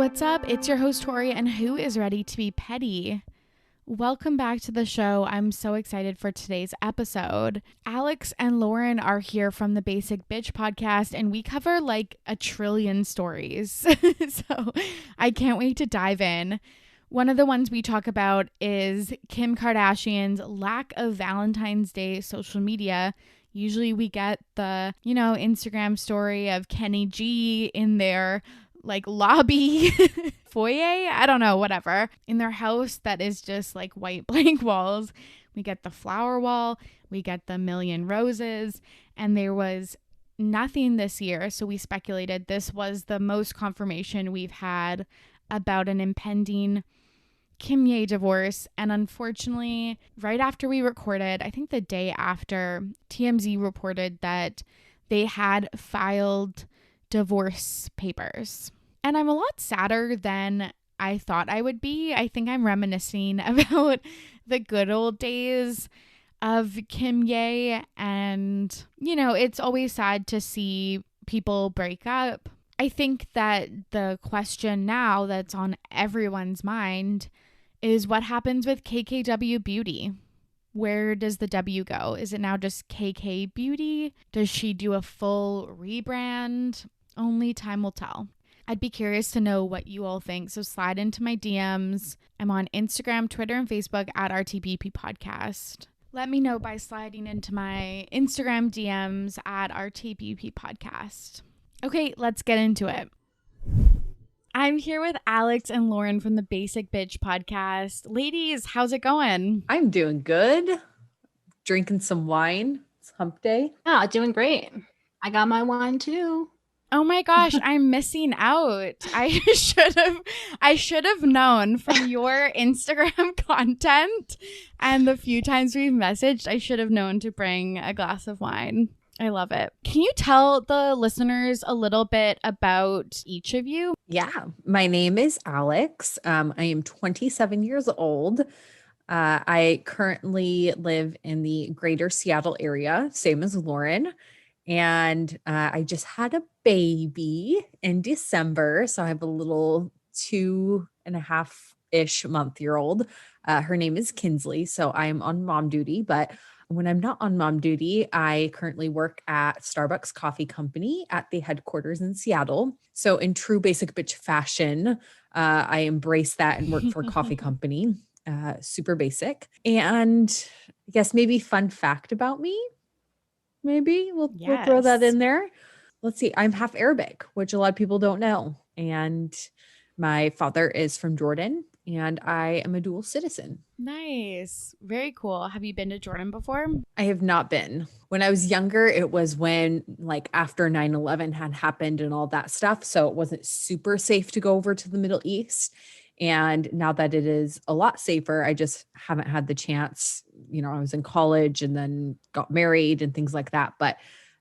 what's up? It's your host, Tori, and who is ready to be petty? Welcome back to the show. I'm so excited for today's episode. Alex and Lauren are here from the Basic Bitch podcast, and we cover like a trillion stories. So I can't wait to dive in. One of the ones we talk about is Kim Kardashian's lack of Valentine's Day social media. Usually we get the, Instagram story of Kenny G in their like lobby foyer, I don't know, whatever, in their house that is just like white blank walls. We get the flower wall, we get the million roses, and there was nothing this year. So we speculated this was the most confirmation we've had about an impending Kanye divorce. And unfortunately, right after we recorded, I think the day after, TMZ reported that they had filed divorce papers. And I'm a lot sadder than I thought I would be. I think I'm reminiscing about the good old days of Kim Ye. And, it's always sad to see people break up. I think that the question now that's on everyone's mind is what happens with KKW Beauty? Where does the W go? Is it now just KK Beauty? Does she do a full rebrand? Only time will tell. I'd be curious to know what you all think, so slide into my DMs. I'm on Instagram, Twitter, and Facebook at RTBP Podcast. Let me know by sliding into my Instagram DMs at RTBP Podcast. Okay, let's get into it. I'm here with Alex and Lauren from the Basic Bitch Podcast. Ladies, how's it going? I'm doing good. Drinking some wine. It's hump day. Yeah, doing great. I got my wine too. Oh my gosh, I'm missing out. I should have known from your Instagram content and the few times we've messaged, I should have known to bring a glass of wine. I love it. Can you tell the listeners a little bit about each of you? Yeah, my name is Alex. I am 27 years old. I currently live in the greater Seattle area, same as Lauren. And I just had a baby in December. So I have a little 2.5-ish month-year-old. Her name is Kinsley. So I'm on mom duty. But when I'm not on mom duty, I currently work at Starbucks Coffee Company at the headquarters in Seattle. So in true Basic Bitch fashion, I embrace that and work for a coffee company. Super basic. And I guess maybe fun fact about me. Maybe we'll throw that in there. Let's see. I'm half Arabic, which a lot of people don't know. And my father is from Jordan and I am a dual citizen. Nice. Very cool. Have you been to Jordan before? I have not been. When I was younger, it was when after 9/11 had happened and all that stuff. So it wasn't super safe to go over to the Middle East. And now that it is a lot safer, I just haven't had the chance. I was in college and then got married and things like that. But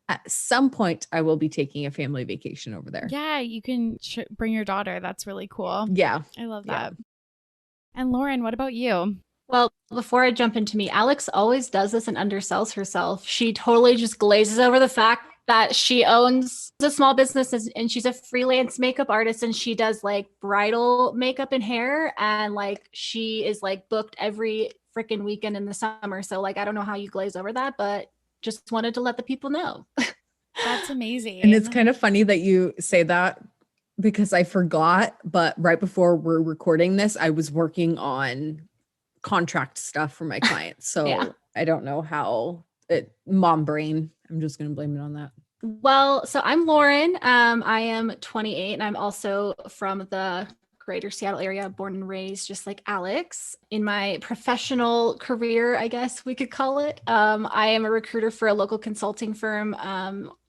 at some point, I will be taking a family vacation over there. Yeah, you can bring your daughter. That's really cool. Yeah. I love that. Yeah. And Lauren, what about you? Well, before I jump into me, Alex always does this and undersells herself. She totally just glazes over the fact that she owns a small business and she's a freelance makeup artist and she does like bridal makeup and hair. And she is booked every freaking weekend in the summer. So I don't know how you glaze over that, but just wanted to let the people know. That's amazing. And it's kind of funny that you say that because I forgot, but right before we're recording this, I was working on contract stuff for my clients. So yeah. I don't know how mom brain. I'm just going to blame it on that. Well, so I'm Lauren. I am 28 and I'm also from the greater Seattle area, born and raised just like Alex. In my professional career, I guess we could call it, I am a recruiter for a local consulting firm.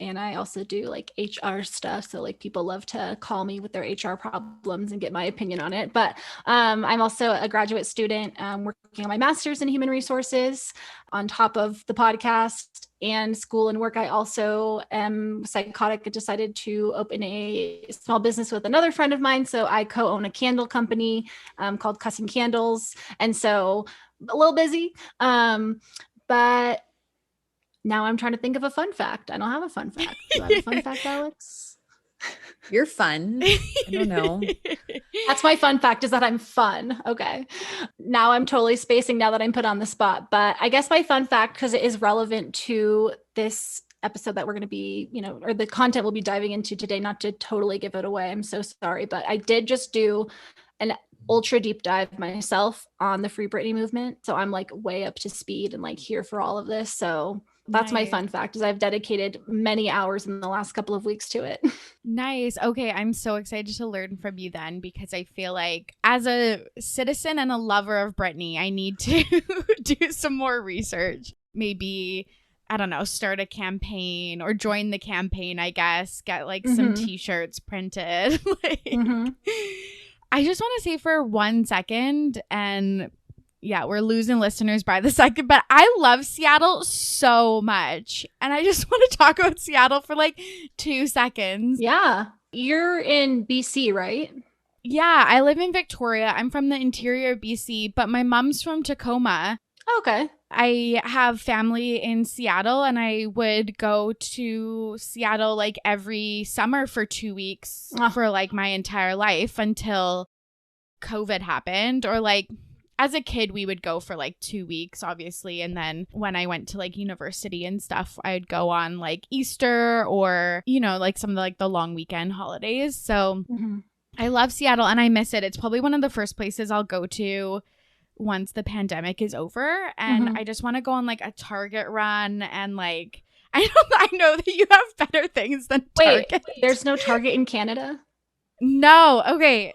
And I also do HR stuff. So people love to call me with their HR problems and get my opinion on it. But I'm also a graduate student working on my master's in human resources on top of the podcast and school and work. I also am psychotic and decided to open a small business with another friend of mine. So I co-own a candle company called Cussing Candles. And so a little busy, but now I'm trying to think of a fun fact. I don't have a fun fact. Do I have a fun fact, Alex? You're fun. I don't know. That's my fun fact, is that I'm fun. Okay. Now I'm totally spacing now that I'm put on the spot. But I guess my fun fact, because it is relevant to this episode that we're going to be, or the content we'll be diving into today, not to totally give it away. I'm so sorry. But I did just do an ultra deep dive myself on the Free Britney movement. So I'm like way up to speed and like here for all of this. So that's my fun fact, is I've dedicated many hours in the last couple of weeks to it. Nice. Okay. I'm so excited to learn from you then, because I feel like as a citizen and a lover of Britney, I need to do some more research. Maybe, I don't know, start a campaign or join the campaign, I guess, get like some t-shirts printed. I just want to say for 1 second, and yeah, we're losing listeners by the second, but I love Seattle so much. And I just want to talk about Seattle for like 2 seconds. Yeah. You're in BC, right? Yeah, I live in Victoria. I'm from the interior of BC, but my mom's from Tacoma. Okay. I have family in Seattle, and I would go to Seattle like every summer for 2 weeks for like my entire life until COVID happened, or like as a kid, we would go for like 2 weeks, obviously. And then when I went to like university and stuff, I'd go on like Easter or, like some of the long weekend holidays. So I love Seattle and I miss it. It's probably one of the first places I'll go to once the pandemic is over. And I just want to go on like a Target run and like, I know that you have better things than Target. Wait, there's no Target in Canada? No. Okay.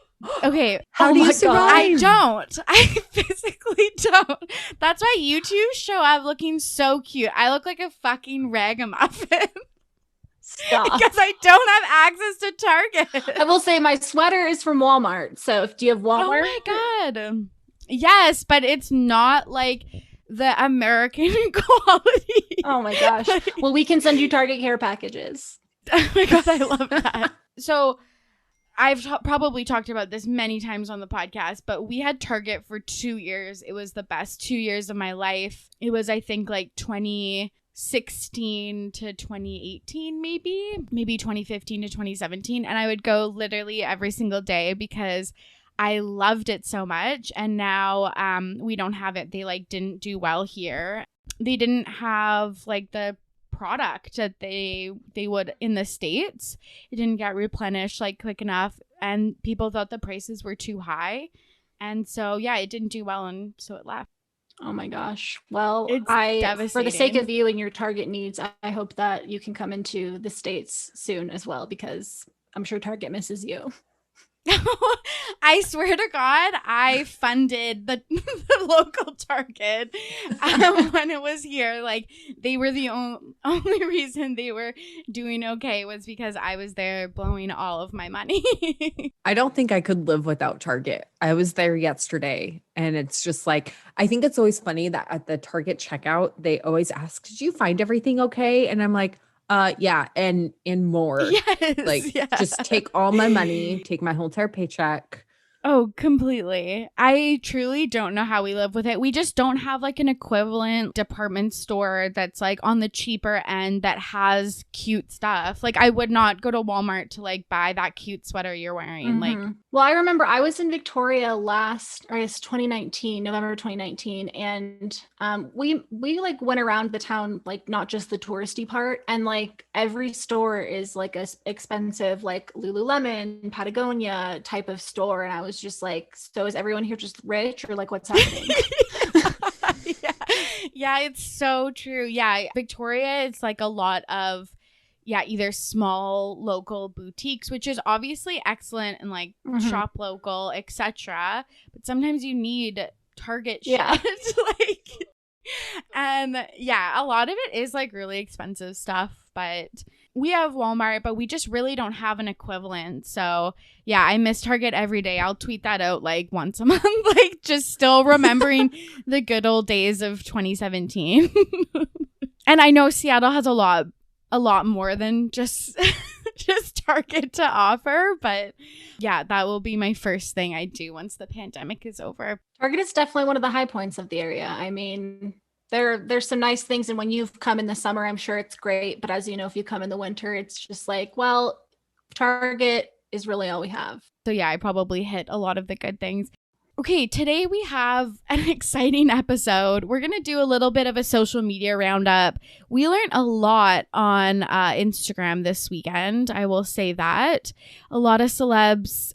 How do you survive? I don't. I physically don't. That's why you two show up looking so cute. I look like a fucking ragamuffin. Stop. Because I don't have access to Target. I will say my sweater is from Walmart. So do you have Walmart? Oh my God. Yes, but it's not like the American quality. Oh my gosh. Well, we can send you Target care packages. Oh my God, I love that. So I've probably talked about this many times on the podcast, but we had Target for 2 years. It was the best 2 years of my life. It was, I think, like 2016 to 2018, maybe 2015 to 2017. And I would go literally every single day because I loved it so much. And now we don't have it. They like didn't do well here. They didn't have like the product that they would in the States. It didn't get replenished like quick enough, and people thought the prices were too high, and so yeah, it didn't do well, and so it left. Oh my gosh. Well, It's devastating. For the sake of you and your Target needs, I hope that you can come into the States soon as well, because I'm sure Target misses you. I swear to God, I funded the local Target when it was here. Like, they were the only reason they were doing okay was because I was there blowing all of my money. I don't think I could live without Target. I was there yesterday, and it's just like, I think it's always funny that at the Target checkout, they always ask, did you find everything okay? And I'm like, yeah, and more. Yes, just take all my money, take my whole entire paycheck. Oh, completely. I truly don't know how we live with it. We just don't have like an equivalent department store that's like on the cheaper end that has cute stuff. Like, I would not go to Walmart to like buy that cute sweater you're wearing. Like, well, I remember I was in Victoria November 2019, and we like went around the town, like not just the touristy part, and like every store is like a expensive like Lululemon, Patagonia type of store, and I was just like, so is everyone here just rich, or like what's happening? Yeah, it's so true. Yeah, Victoria, it's like a lot of either small local boutiques, which is obviously excellent, and like shop local, etc. But sometimes you need Target shit. Like, and yeah, a lot of it is like really expensive stuff, but we have Walmart, but we just really don't have an equivalent. So yeah, I miss Target every day. I'll tweet that out like once a month, like just still remembering the good old days of 2017. And I know Seattle has a lot more than just Target to offer, but yeah, that will be my first thing I do once the pandemic is over. Target is definitely one of the high points of the area. I mean, there's some nice things, and when you've come in the summer, I'm sure it's great, but as you know, if you come in the winter, it's just like, well, Target is really all we have. So yeah, I probably hit a lot of the good things. Okay, today we have an exciting episode. We're going to do a little bit of a social media roundup. We learned a lot on Instagram this weekend. I will say that. A lot of celebs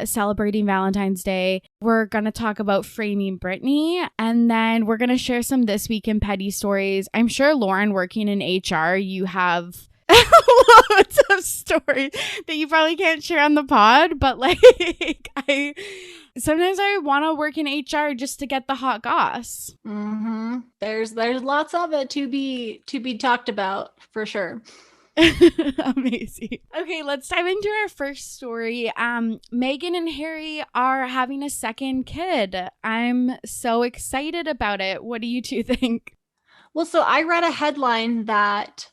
celebrating Valentine's Day. We're going to talk about framing Britney, and then we're going to share some This Week in Petty stories. I'm sure, Lauren, working in HR, you have loads of stories that you probably can't share on the pod, but like sometimes I want to work in HR just to get the hot goss. Mm-hmm. There's lots of it to be talked about for sure. Amazing. Okay, let's dive into our first story. Meghan and Harry are having a second kid. I'm so excited about it. What do you two think? Well, so I read a headline that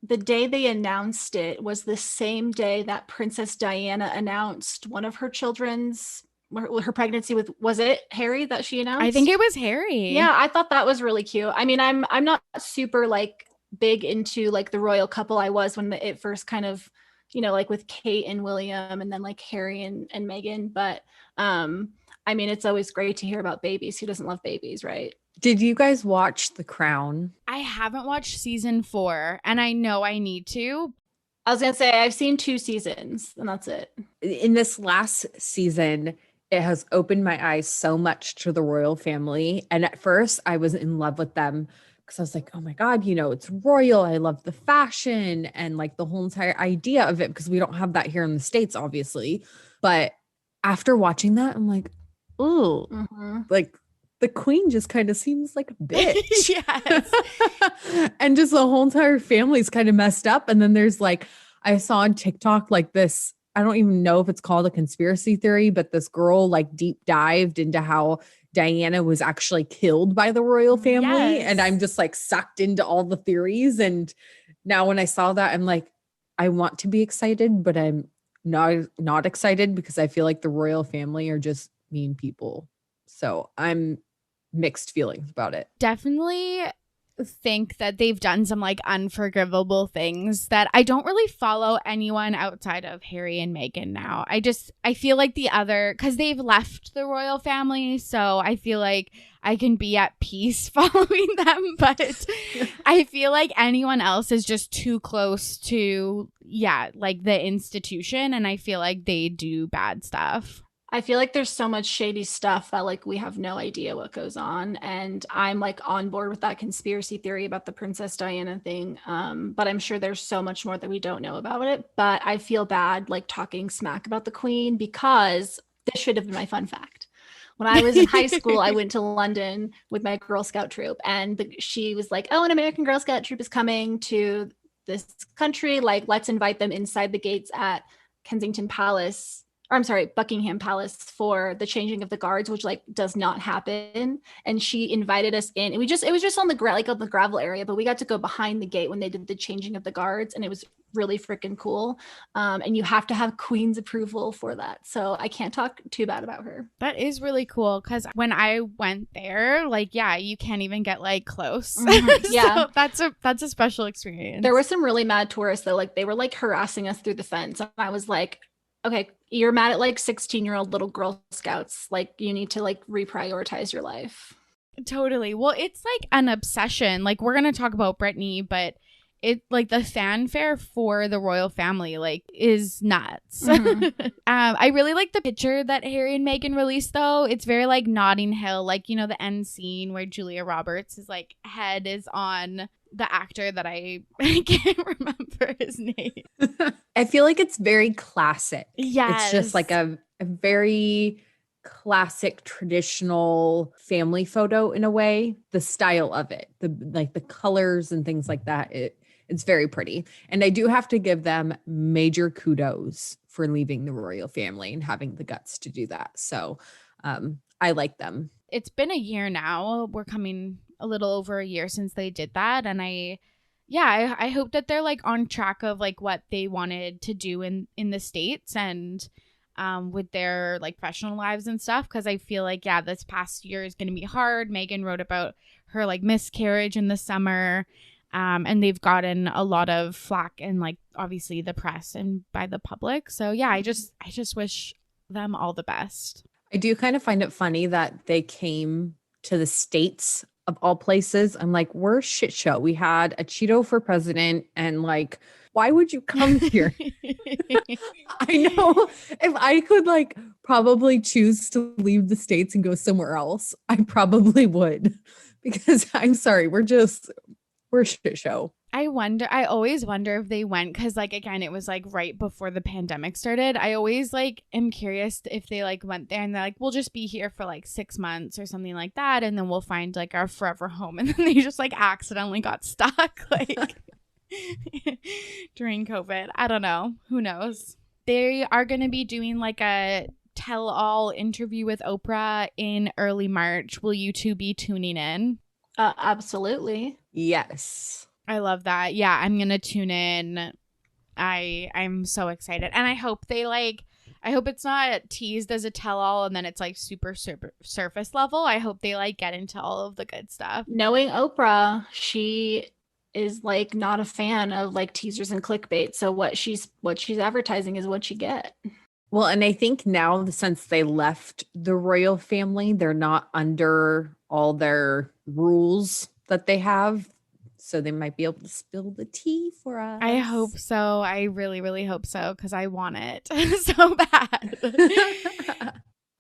the day they announced it was the same day that Princess Diana announced one of her children's, her pregnancy with, was it Harry that she announced? I think it was Harry. Yeah, I thought that was really cute. I mean, I'm not super like big into like the royal couple. I was when it first kind of, you know, like with Kate and William, and then like Harry and Meghan. But I mean, it's always great to hear about babies. Who doesn't love babies, right? Did you guys watch The Crown? I haven't watched season 4, and I know I need to. I was going to say, I've seen 2 seasons, and that's it. In this last season, it has opened my eyes so much to the royal family. And at first, I was in love with them because I was like, oh my God, you know, it's royal. I love the fashion and like the whole entire idea of it, because we don't have that here in the States, obviously. But after watching that, I'm like, ooh, like, the queen just kind of seems like a bitch. Yes. And just the whole entire family's kind of messed up. And then there's like, I saw on TikTok, like this, I don't even know if it's called a conspiracy theory, but this girl like deep dived into how Diana was actually killed by the royal family. Yes. And I'm just like sucked into all the theories. And now when I saw that, I'm like, I want to be excited, but I'm not excited because I feel like the royal family are just mean people. So I'm mixed feelings about it. Definitely think that they've done some like unforgivable things that I don't really follow anyone outside of Harry and Meghan now. I feel like the other, because they've left the royal family, so I feel like I can be at peace following them, but I feel like anyone else is just too close to, like the institution, and I feel like they do bad stuff. I feel like there's so much shady stuff that like we have no idea what goes on, and I'm like on board with that conspiracy theory about the Princess Diana thing, but I'm sure there's so much more that we don't know about it. But I feel bad like talking smack about the queen, because this should have been my fun fact. When I was in high school, I went to London with my Girl Scout troop, and she was like, oh, an American Girl Scout troop is coming to this country, like let's invite them inside the gates at Buckingham Palace for the changing of the guards, which like does not happen. And she invited us in, and it was just on the gravel area, but we got to go behind the gate when they did the changing of the guards, and it was really freaking cool. And you have to have Queen's approval for that, so I can't talk too bad about her. That is really cool, because when I went there, like, you can't even get like close. Yeah. So that's a special experience. There were some really mad tourists though, like they were like harassing us through the fence, and I was like, okay, you're mad at like 16-year-old little Girl Scouts. Like you need to like reprioritize your life. Totally. Well, it's like an obsession. Like we're going to talk about Britney, but it like the fanfare for the royal family like is nuts. I really like the picture that Harry and Meghan released though. It's very like Notting Hill, like, you know, the end scene where Julia Roberts' like head is on the actor that I can't remember his name. I feel like it's very classic. Yes. It's just like a very classic traditional family photo in a way. The style of it, the colors and things like that. It's very pretty. And I do have to give them major kudos for leaving the royal family and having the guts to do that. So I like them. It's been a year now. We're coming a little over a year since they did that. And I hope that they're like on track of like what they wanted to do in the States and with their like professional lives and stuff. Cause I feel like, this past year is going to be hard. Meghan wrote about her like miscarriage in the summer. And they've gotten a lot of flack in like obviously the press and by the public. So yeah, I just wish them all the best. I do kind of find it funny that they came to the States of all places. I'm like, we're a shit show. We had a Cheeto for president, and like, why would you come here? I know if I could like probably choose to leave the States and go somewhere else, I probably would, because I'm sorry, we're a shit show. I always wonder if they went, because like again it was like right before the pandemic started. I always like am curious if they like went there and they're like, we'll just be here for like 6 months or something like that, and then we'll find like our forever home, and then they just like accidentally got stuck like during COVID. I don't know, who knows. They are going to be doing like a tell-all interview with Oprah in early March. Will you two be tuning in? Absolutely. Yes. I love that. Yeah, I'm going to tune in. I'm so excited. And I hope it's not teased as a tell-all and then it's like super surface level. I hope they like get into all of the good stuff. Knowing Oprah, she is like not a fan of like teasers and clickbait. So what she's advertising is what you get. Well, and I think now since they left the royal family, they're not under all their rules that they have. So they might be able to spill the tea for us. I hope so. I really, really hope so, because I want it so bad.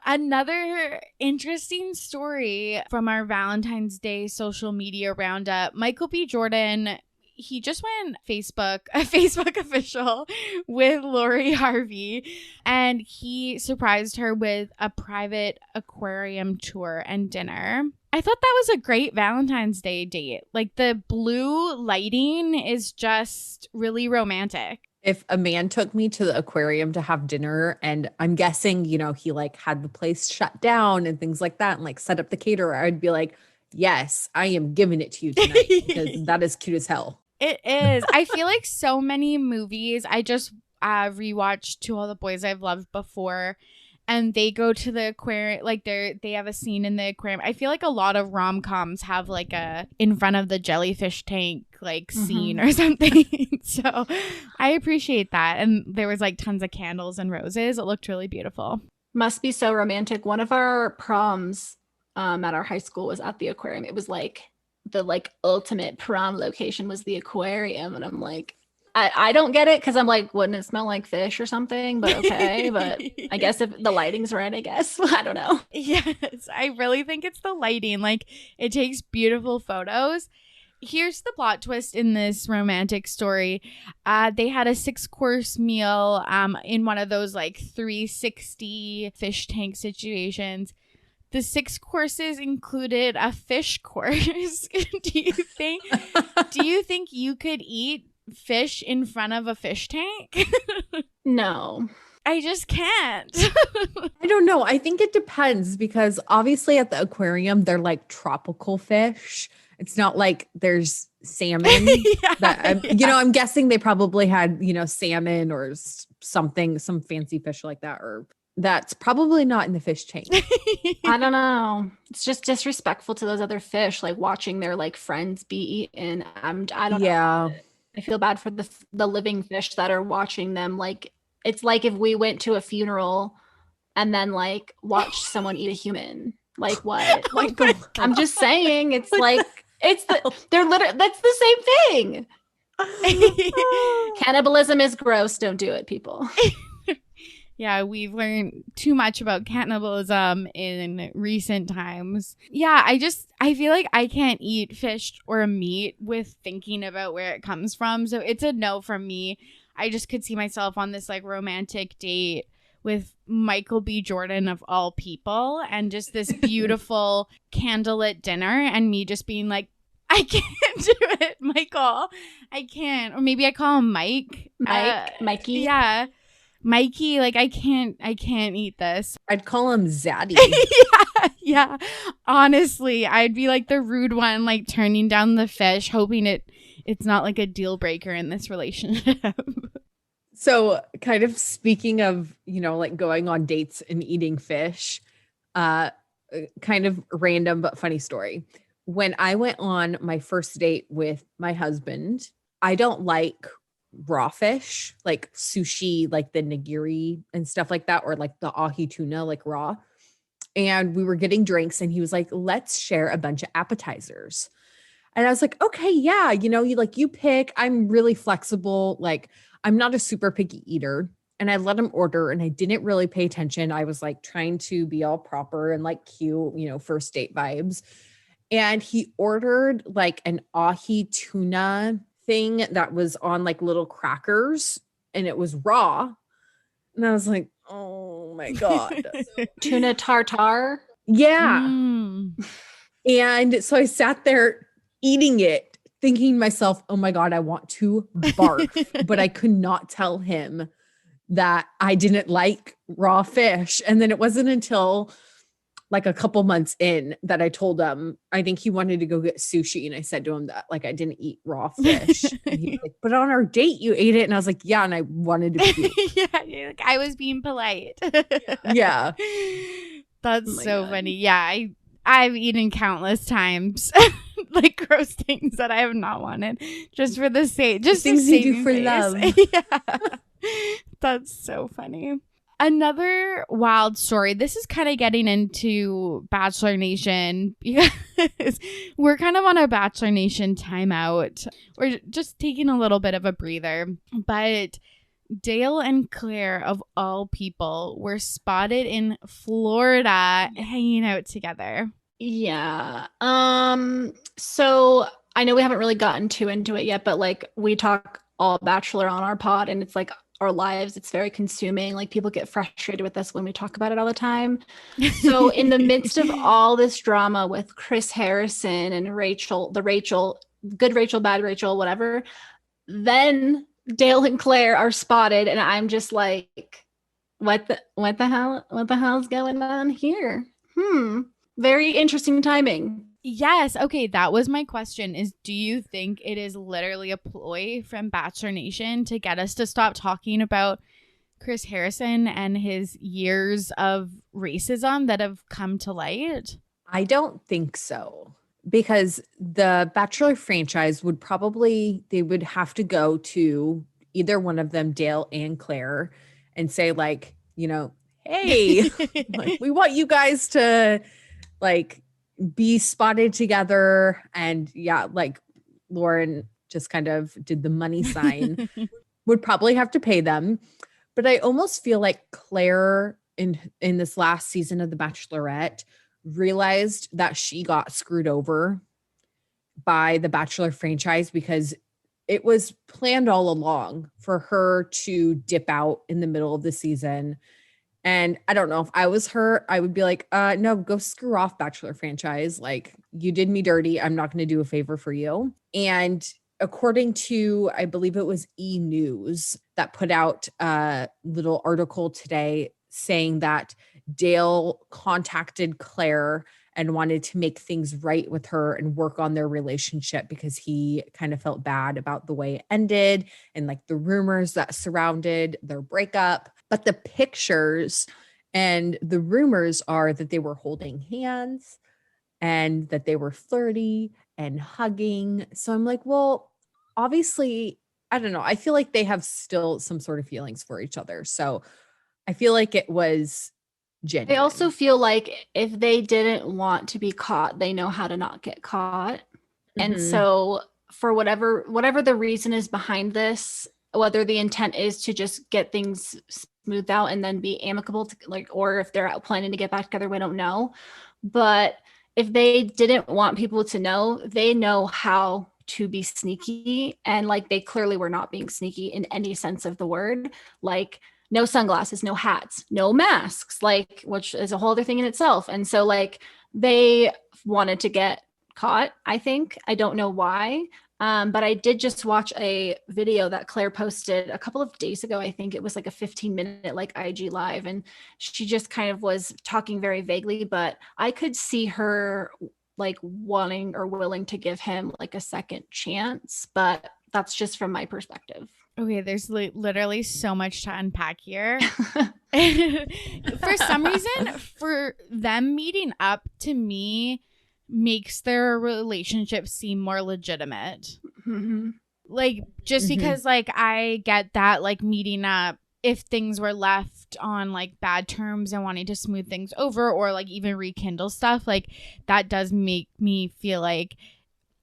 Another interesting story from our Valentine's Day social media roundup. Michael B. Jordan, he just went a Facebook official with Lori Harvey, and he surprised her with a private aquarium tour and dinner. I thought that was a great Valentine's Day date. Like the blue lighting is just really romantic. If a man took me to the aquarium to have dinner, and I'm guessing, he like had the place shut down and things like that and like set up the caterer, I'd be like, yes, I am giving it to you tonight, because that is cute as hell. It is. I feel like so many movies, I just rewatched To All the Boys I've Loved Before, and they go to the aquarium, like they have a scene in the aquarium. I feel like a lot of rom-coms have like a in front of the jellyfish tank like scene or something. So I appreciate that. And there was like tons of candles and roses. It looked really beautiful. Must be so romantic. One of our proms at our high school was at the aquarium. It was like the like ultimate prom location was the aquarium, and I'm like, I don't get it, because I'm like, wouldn't it smell like fish or something? But okay. But I guess if the lighting's right, I guess. I don't know. Yes, I really think it's the lighting. Like, it takes beautiful photos. Here's the plot twist in this romantic story. They had a 6-course meal in one of those like 360 fish tank situations. The 6 courses included a fish course. Do you think you could eat fish in front of a fish tank? No. I just can't. I don't know. I think it depends, because obviously at the aquarium, they're like tropical fish. It's not like there's salmon. I'm guessing they probably had, salmon or something, some fancy fish like that, or that's probably not in the fish tank. I don't know. It's just disrespectful to those other fish, like watching their like friends be eaten. I don't know. I feel bad for the living fish that are watching them. Like, it's like if we went to a funeral and then like watched someone eat a human. Like what? Like, I'm just saying, it's like that's the same thing. Cannibalism is gross. Don't do it, people. Yeah, we've learned too much about cannibalism in recent times. Yeah, I feel like I can't eat fish or meat with thinking about where it comes from. So it's a no from me. I just could see myself on this like romantic date with Michael B. Jordan of all people, and just this beautiful candlelit dinner, and me just being like, I can't do it, Michael. I can't. Or maybe I call him Mike. Mikey. Yeah. Mikey, like I can't eat this. I'd call him Zaddy. Yeah. Honestly, I'd be like the rude one, like turning down the fish, hoping it's not like a deal breaker in this relationship. So kind of speaking of, like going on dates and eating fish, kind of random but funny story. when I went on my first date with my husband, I don't like raw fish, like sushi, like the nigiri and stuff like that, or like the ahi tuna, like raw. And we were getting drinks and he was like, let's share a bunch of appetizers. And I was like, okay, yeah, you pick. I'm really flexible. Like, I'm not a super picky eater. And I let him order and I didn't really pay attention. I was like trying to be all proper and like cute, first date vibes. And he ordered like an ahi tuna thing that was on like little crackers and it was raw. And I was like, oh my God. Tuna tartare. Yeah. Mm. And so I sat there eating it, thinking to myself, oh my God, I want to barf. But I could not tell him that I didn't like raw fish. And then it wasn't until like a couple months in that I told him, I think he wanted to go get sushi. And I said to him that like, I didn't eat raw fish. And he was like, but on our date, you ate it. And I was like, yeah. And I wanted to puke. Yeah, like, I was being polite. Yeah. That's so God. funny. Yeah, I've eaten countless times like gross things that I have not wanted just for the sake, just things the you do for face. love. Yeah. That's so funny. Another wild story. This is kind of getting into Bachelor Nation because we're kind of on a Bachelor Nation timeout. We're just taking a little bit of a breather. But Dale and Clare, of all people, were spotted in Florida hanging out together. Yeah. So I know we haven't really gotten too into it yet, but like we talk all Bachelor on our pod and it's like our lives, it's very consuming. Like people get frustrated with us when we talk about it all the time. So in the midst of all this drama with Chris Harrison and Rachel, good Rachel, bad Rachel, whatever, then Dale and Clare are spotted and I'm just like, what the hell's going on here? Very interesting timing. Yes. Okay. That was my question is, do you think it is literally a ploy from Bachelor Nation to get us to stop talking about Chris Harrison and his years of racism that have come to light? I don't think so. Because the Bachelor franchise they would have to go to either one of them, Dale and Clare, and say like, hey, like, we want you guys to like be spotted together. And yeah, like Lauren just kind of did the money sign, would probably have to pay them. But I almost feel like Clare in this last season of The Bachelorette realized that she got screwed over by the Bachelor franchise because it was planned all along for her to dip out in the middle of the season. And I don't know if I was her, I would be like, no, go screw off Bachelor franchise. Like you did me dirty. I'm not going to do a favor for you. And according to, I believe it was E! News that put out a little article today saying that Dale contacted Clare and wanted to make things right with her and work on their relationship because he kind of felt bad about the way it ended and like the rumors that surrounded their breakup. But the pictures and the rumors are that they were holding hands and that they were flirty and hugging. So I'm like, well, obviously, I don't know. I feel like they have still some sort of feelings for each other. So I feel like it was genuine. I also feel like if they didn't want to be caught, they know how to not get caught. And so for whatever the reason is behind this, whether the intent is to just get things smoothed out and then be amicable to, like, or if they're planning to get back together, we don't know. But if they didn't want people to know, they know how to be sneaky. And like, they clearly were not being sneaky in any sense of the word. Like, no sunglasses, no hats, no masks, like, which is a whole other thing in itself. And so like they wanted to get caught, I think. I don't know why. But I did just watch a video that Clare posted a couple of days ago. I think it was like a 15-minute like IG live. And she just kind of was talking very vaguely, but I could see her like wanting or willing to give him like a second chance. But that's just from my perspective. Okay, there's literally so much to unpack here. For some reason, for them meeting up, to me, makes their relationship seem more legitimate. Mm-hmm. Like, just because, like, I get that, like, meeting up if things were left on, like, bad terms and wanting to smooth things over or, like, even rekindle stuff, like, that does make me feel like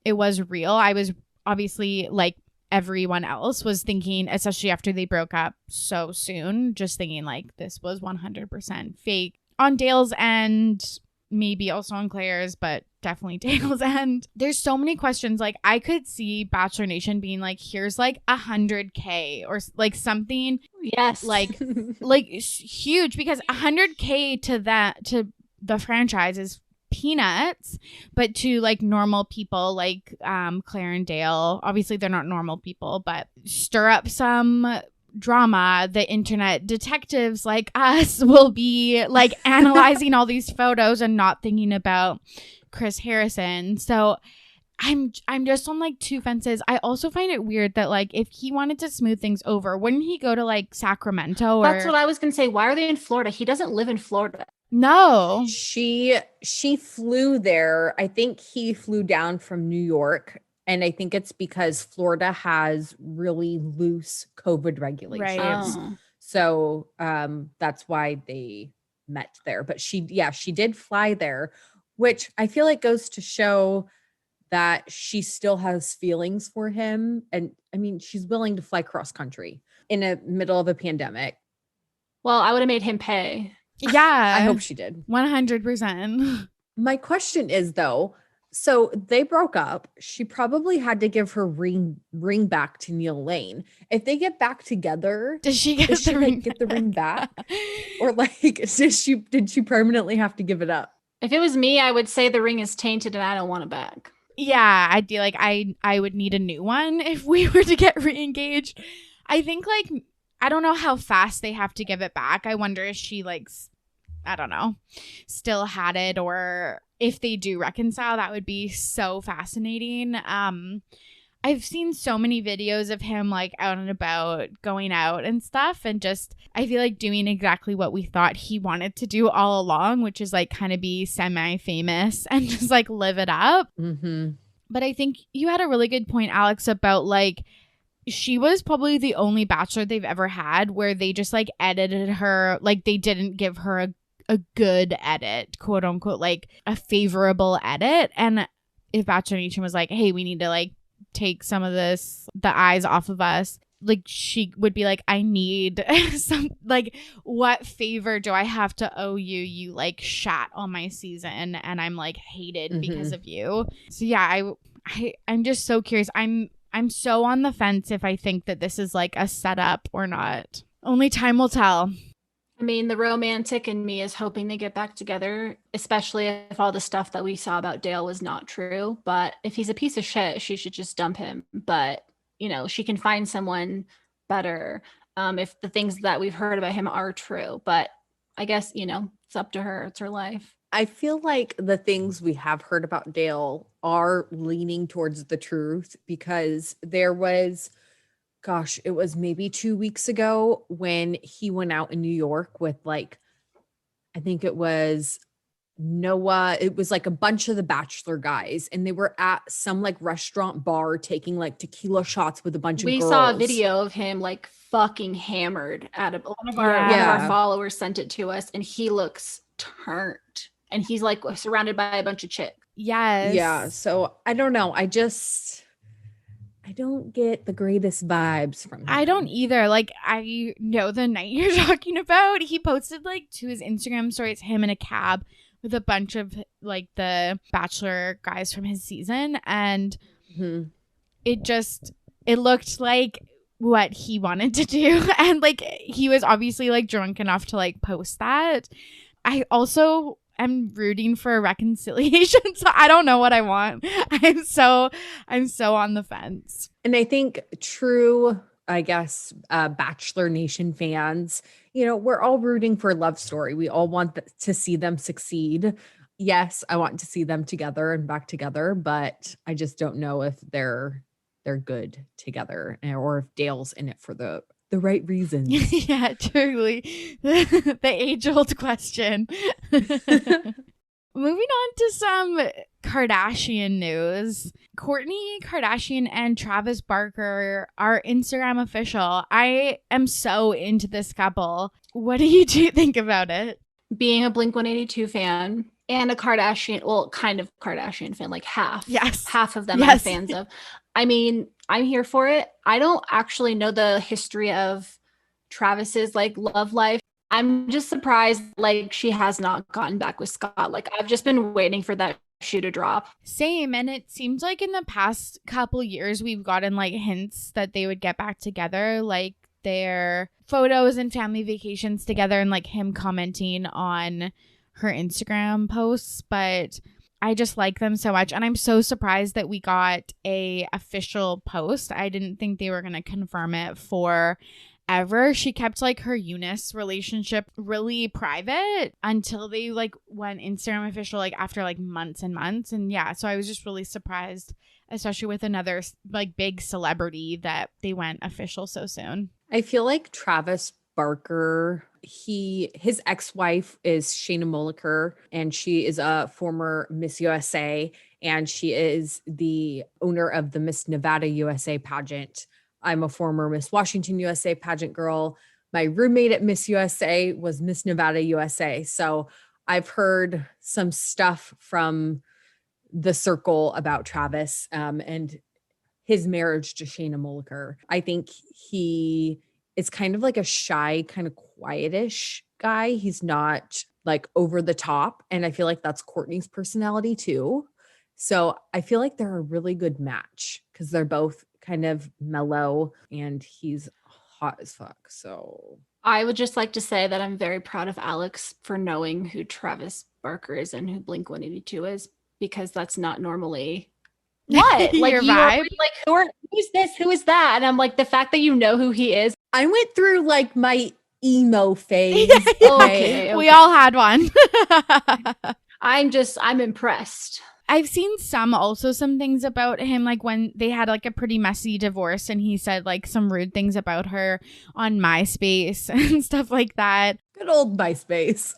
it was real. I was obviously, like everyone else, was thinking, especially after they broke up so soon, just thinking, like, this was 100% fake on Dale's end, maybe also on Claire's, but definitely Dale's end. There's so many questions. Like, I could see Bachelor Nation being like, here's like 100K or like something. Yes. Like huge, because 100K to the franchise is peanuts, but to like normal people like Claire and Dale, obviously they're not normal people, but stir up some drama. The internet detectives like us will be like analyzing all these photos and not thinking about Chris Harrison. So I'm just on like two fences. I also find it weird that like if he wanted to smooth things over, wouldn't he go to like Sacramento? That's what I was gonna say. Why are they in Florida? He doesn't live in Florida. No. She flew there. I think he flew down from New York. And I think it's because Florida has really loose COVID regulations. Right. Oh. So that's why they met there. But she did fly there, which I feel like goes to show that she still has feelings for him. And I mean, she's willing to fly cross country in the middle of a pandemic. Well, I would have made him pay. Yeah. I hope she did. 100%. My question is though, so they broke up. She probably had to give her ring back to Neil Lane. If they get back together, Does she get the ring back? Or like, did she permanently have to give it up? If it was me, I would say the ring is tainted and I don't want it back. Yeah, I'd be like, I would need a new one if we were to get re-engaged. I think like, I don't know how fast they have to give it back. I wonder if she like, I don't know, still had it, or if they do reconcile, that would be so fascinating. I've seen so many videos of him like out and about, going out and stuff, and just I feel like doing exactly what we thought he wanted to do all along, which is like kind of be semi-famous and just like live it up. Mm-hmm. But I think you had a really good point, Alex, about like she was probably the only Bachelor they've ever had where they just like edited her, like they didn't give her a good edit, quote unquote, like a favorable edit. And if Bachelor Nation was like, hey, we need to like take some of the eyes off of us, like she would be like, I need some, like, what favor do I have to owe you? You like shat on my season and I'm like hated because of you. So yeah, I'm just so curious. I'm so on the fence if I think that this is like a setup or not. Only time will tell. I mean, the romantic in me is hoping they get back together, especially if all the stuff that we saw about Dale was not true. But if he's a piece of shit, she should just dump him. But, you know, she can find someone better if the things that we've heard about him are true. But I guess, you know, it's up to her. It's her life. I feel like the things we have heard about Dale are leaning towards the truth, because there was, gosh, it was maybe 2 weeks ago when he went out in New York with like, I think it was Noah. It was like a bunch of the Bachelor guys, and they were at some like restaurant bar taking like tequila shots with a bunch of girls. We saw a video of him like fucking hammered one of our followers sent it to us, and he looks turned, and he's like surrounded by a bunch of chicks. Yes. Yeah. So I don't know. I don't get the greatest vibes from him. I don't either. Like, I know the night you're talking about, he posted like to his Instagram story, it's him in a cab with a bunch of like the Bachelor guys from his season. And it looked like what he wanted to do. And like, he was obviously like drunk enough to like post that. I also am rooting for a reconciliation, so I don't know what I want. I'm so on the fence. And I think true, I guess, Bachelor Nation fans, you know, we're all rooting for a love story. We all want to see them succeed. Yes, I want to see them together and back together, but I just don't know if they're good together, or if Dale's in it for the right reasons. Yeah, truly. The age-old question. Moving on to some Kardashian news. Kourtney Kardashian and Travis Barker are Instagram official. I am so into this couple. What do you two think about it? Being a Blink-182 fan and a Kardashian, well, kind of Kardashian fan, like half. Yes. Half of them Yes. I'm fans of. I mean, I'm here for it. I don't actually know the history of Travis's like love life. I'm just surprised like she has not gotten back with Scott. Like I've just been waiting for that shoe to drop. Same. And it seems like in the past couple years, we've gotten like hints that they would get back together, like their photos and family vacations together and like him commenting on her Instagram posts. But I just like them so much. And I'm so surprised that we got a official post. I didn't think they were going to confirm it for ever. She kept like her Eunice relationship really private until they like went Instagram official like after like months and months. And yeah, so I was just really surprised, especially with another like big celebrity, that they went official so soon. I feel like Travis Barker, his ex-wife is Shayna Moliker, and she is a former Miss USA, and she is the owner of the Miss Nevada USA pageant. I'm a former Miss Washington USA pageant girl. My roommate at Miss USA was Miss Nevada USA. So I've heard some stuff from the circle about Travis and his marriage to Shayna Moliker. I think he is kind of like a shy, kind of quietish guy. He's not like over the top. And I feel like that's Kourtney's personality too. So I feel like they're a really good match because they're both kind of mellow and he's hot as fuck. So I would just like to say that I'm very proud of Alex for knowing who Travis Barker is and who Blink-182 is, because that's not normally what like your you vibe. are like who's this, who is that, and I'm like, the fact that you know who he is. I went through like my emo phase. Okay. We all had one. I'm impressed. I've seen some things about him, like when they had like a pretty messy divorce and he said like some rude things about her on MySpace and stuff like that. Good old MySpace.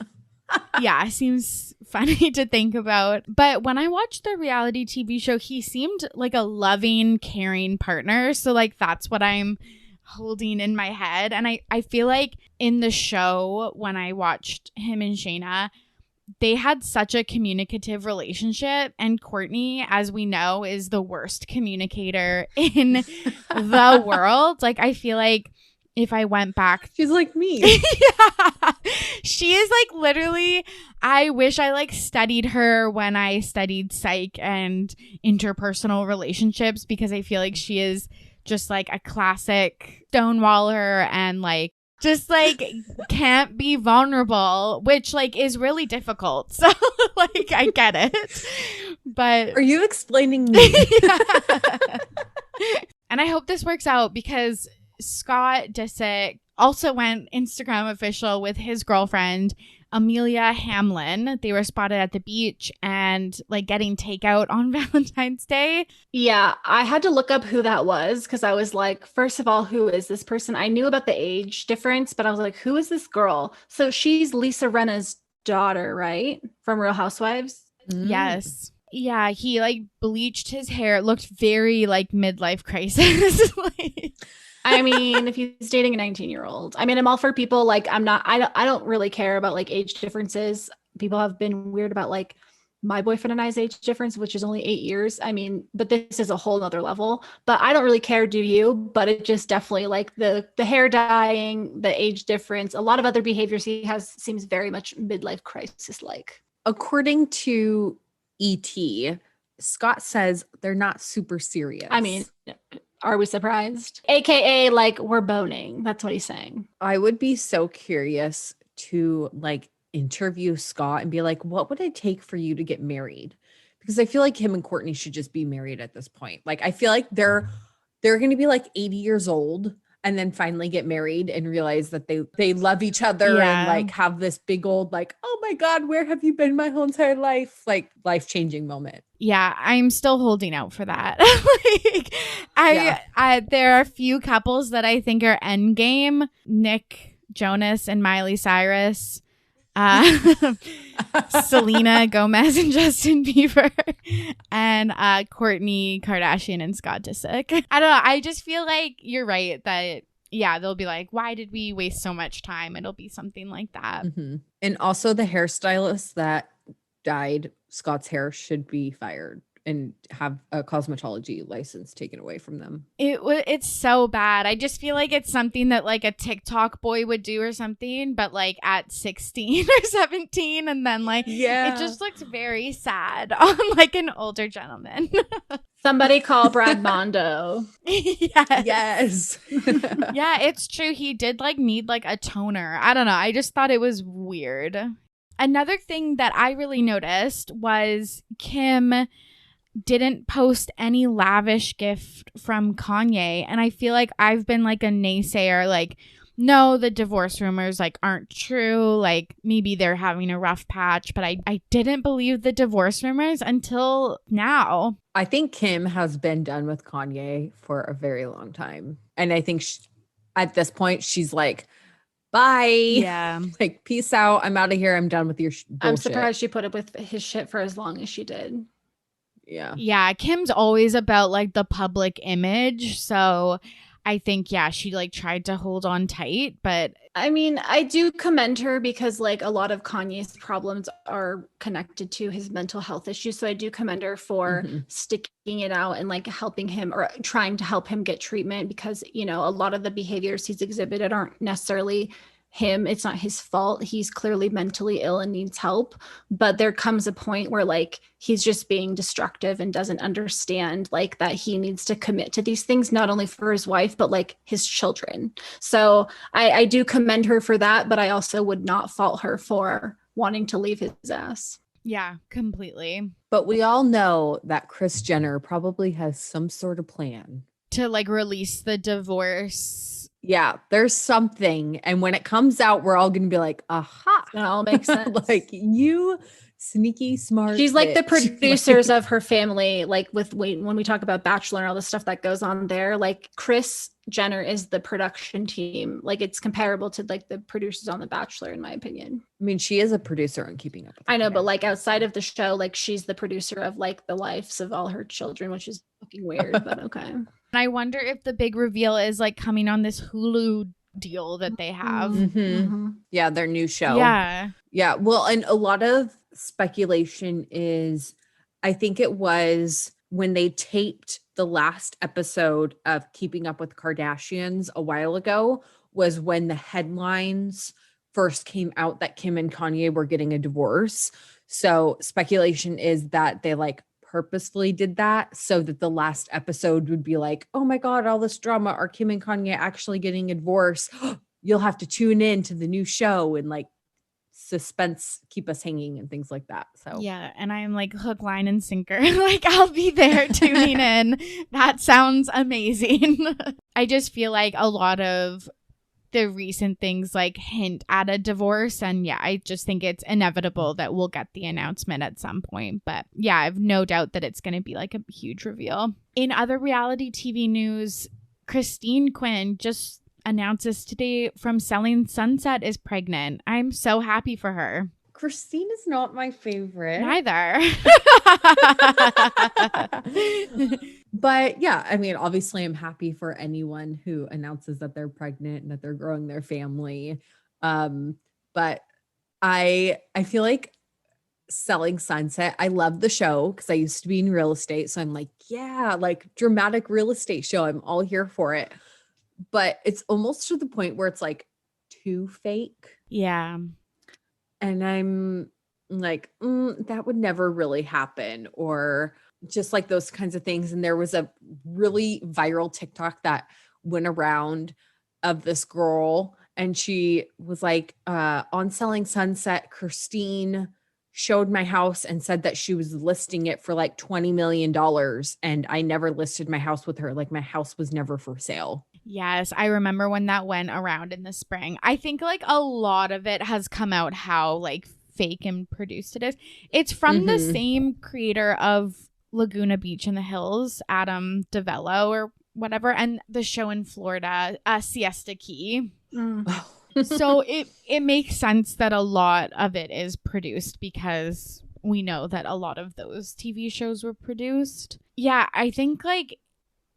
Yeah, seems funny to think about. But when I watched the reality TV show, he seemed like a loving, caring partner. So like that's what I'm holding in my head. And I feel like in the show, when I watched him and Shayna, they had such a communicative relationship, and Kourtney, as we know, is the worst communicator in the world. Like, I feel like if I went back, she's like me. Yeah. She is like literally, I wish I like studied her when I studied psych and interpersonal relationships, because I feel like she is just like a classic stonewaller and like just like can't be vulnerable, which like is really difficult. So like I get it. But are you explaining me? And I hope this works out, because Scott Disick also went Instagram official with his girlfriend, Amelia Hamlin. They were spotted at the beach and like getting takeout on Valentine's Day. Yeah, I had to look up who that was because I was like, first of all, who is this person? I knew about the age difference, but I was like, who is this girl? So she's Lisa Rinna's daughter, right? From Real Housewives? Yes. Yeah, he like bleached his hair. It looked very like midlife crisis. Like, I mean, if he's dating a 19-year-old, I mean, I'm all for people. Like, I don't really care about like age differences. People have been weird about like my boyfriend and I's age difference, which is only 8 years. I mean, but this is a whole nother level, but I don't really care. Do you? But it just definitely like the hair dyeing, the age difference, a lot of other behaviors he has seems very much midlife crisis like. According to ET, Scott says they're not super serious. I mean, are we surprised? AKA like we're boning. That's what he's saying. I would be so curious to like interview Scott and be like, what would it take for you to get married? Because I feel like him and Kourtney should just be married at this point. Like, I feel like they're going to be like 80 years old and then finally get married and realize that they love each other and like have this big old like, oh my God, where have you been my whole entire life? Like life-changing moment. Yeah, I'm still holding out for that. Like, I there are a few couples that I think are endgame. Nick Jonas and Miley Cyrus. Selena Gomez and Justin Bieber, and Kourtney Kardashian and Scott Disick. I don't know. I just feel like you're right that, yeah, they'll be like, why did we waste so much time? It'll be something like that. Mm-hmm. And also the hairstylist that dyed Scott's hair should be fired and have a cosmetology license taken away from them. It's so bad. I just feel like it's something that like a TikTok boy would do or something, but like at 16 or 17, and then like it just looks very sad on like an older gentleman. Somebody call Brad Mondo. Yes. Yeah, it's true. He did like need like a toner. I don't know. I just thought it was weird. Another thing that I really noticed was Kim didn't post any lavish gift from Kanye, and I feel like I've been like a naysayer, like, no, the divorce rumors like aren't true, like maybe they're having a rough patch, but I didn't believe the divorce rumors until now. I think Kim has been done with Kanye for a very long time, and I think at this point she's like, bye. Yeah. Like, peace out. I'm out of here. I'm done with your bullshit. I'm surprised she put up with his shit for as long as she did. Yeah. Kim's always about like the public image, so I think she like tried to hold on tight, but I mean, I do commend her because like a lot of Kanye's problems are connected to his mental health issues, so I do commend her for sticking it out and like helping him or trying to help him get treatment, because you know a lot of the behaviors he's exhibited aren't necessarily him. It's not his fault. He's clearly mentally ill and needs help, but there comes a point where like he's just being destructive and doesn't understand like that he needs to commit to these things, not only for his wife but like his children. So I do commend her for that, but I also would not fault her for wanting to leave his ass. Yeah, completely. But we all know that Kris Jenner probably has some sort of plan to like release the divorce. Yeah, there's something. And when it comes out, we're all going to be like, aha. It all makes sense. Like, you sneaky smart She's like the bitch. producers of her family, like when we talk about Bachelor and all the stuff that goes on there, like Kris Jenner is the production team. Like it's comparable to like the producers on The Bachelor, in my opinion. I mean, she is a producer on Keeping Up with the I know, Kardashians. but like outside of the show, like she's the producer of like the lives of all her children, which is fucking weird, but okay. And I wonder if the big reveal is like coming on this Hulu deal that they have. Yeah, their new show. Yeah. Well, and a lot of speculation is, I think it was when they taped the last episode of Keeping Up with Kardashians a while ago, was when the headlines first came out that Kim and Kanye were getting a divorce. So speculation is that they like purposefully did that so that the last episode would be like, oh my God, all this drama. Are Kim and Kanye actually getting a divorce? You'll have to tune in to the new show, and like suspense, keep us hanging and things like that. So yeah, and I'm like hook, line, and sinker. Like I'll be there tuning in. That sounds amazing. I just feel like a lot of the recent things like hint at a divorce, and I just think it's inevitable that we'll get the announcement at some point. But I have no doubt that it's going to be like a huge reveal. In other reality TV news, Christine Quinn just announces today from Selling Sunset is pregnant. I'm so happy for her. Christine is not my favorite. Neither. But yeah, I mean, obviously I'm happy for anyone who announces that they're pregnant and that they're growing their family. But I feel like Selling Sunset, I love the show because I used to be in real estate. So I'm like, yeah, like dramatic real estate show. I'm all here for it. But it's almost to the point where it's like too fake. Yeah. And I'm like, that would never really happen, or just like those kinds of things. And there was a really viral TikTok that went around of this girl, and she was like, on Selling Sunset, Christine showed my house and said that she was listing it for like $20 million. And I never listed my house with her. Like my house was never for sale. Yes, I remember when that went around in the spring. I think like a lot of it has come out how like fake and produced it is. It's from the same creator of Laguna Beach in the Hills, Adam DeVello or whatever, and the show in Florida, Siesta Key. So it makes sense that a lot of it is produced because we know that a lot of those TV shows were produced. Yeah, I think like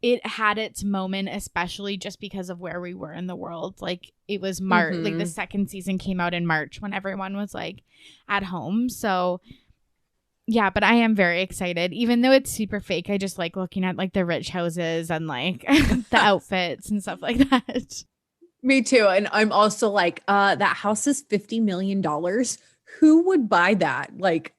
it had its moment, especially just because of where we were in the world. Like it was March, like the second season came out in March when everyone was like at home. So yeah, but I am very excited. Even though it's super fake, I just like looking at like the rich houses and like the outfits and stuff like that. Me too. And I'm also like, that house is $50 million. Who would buy that? Like,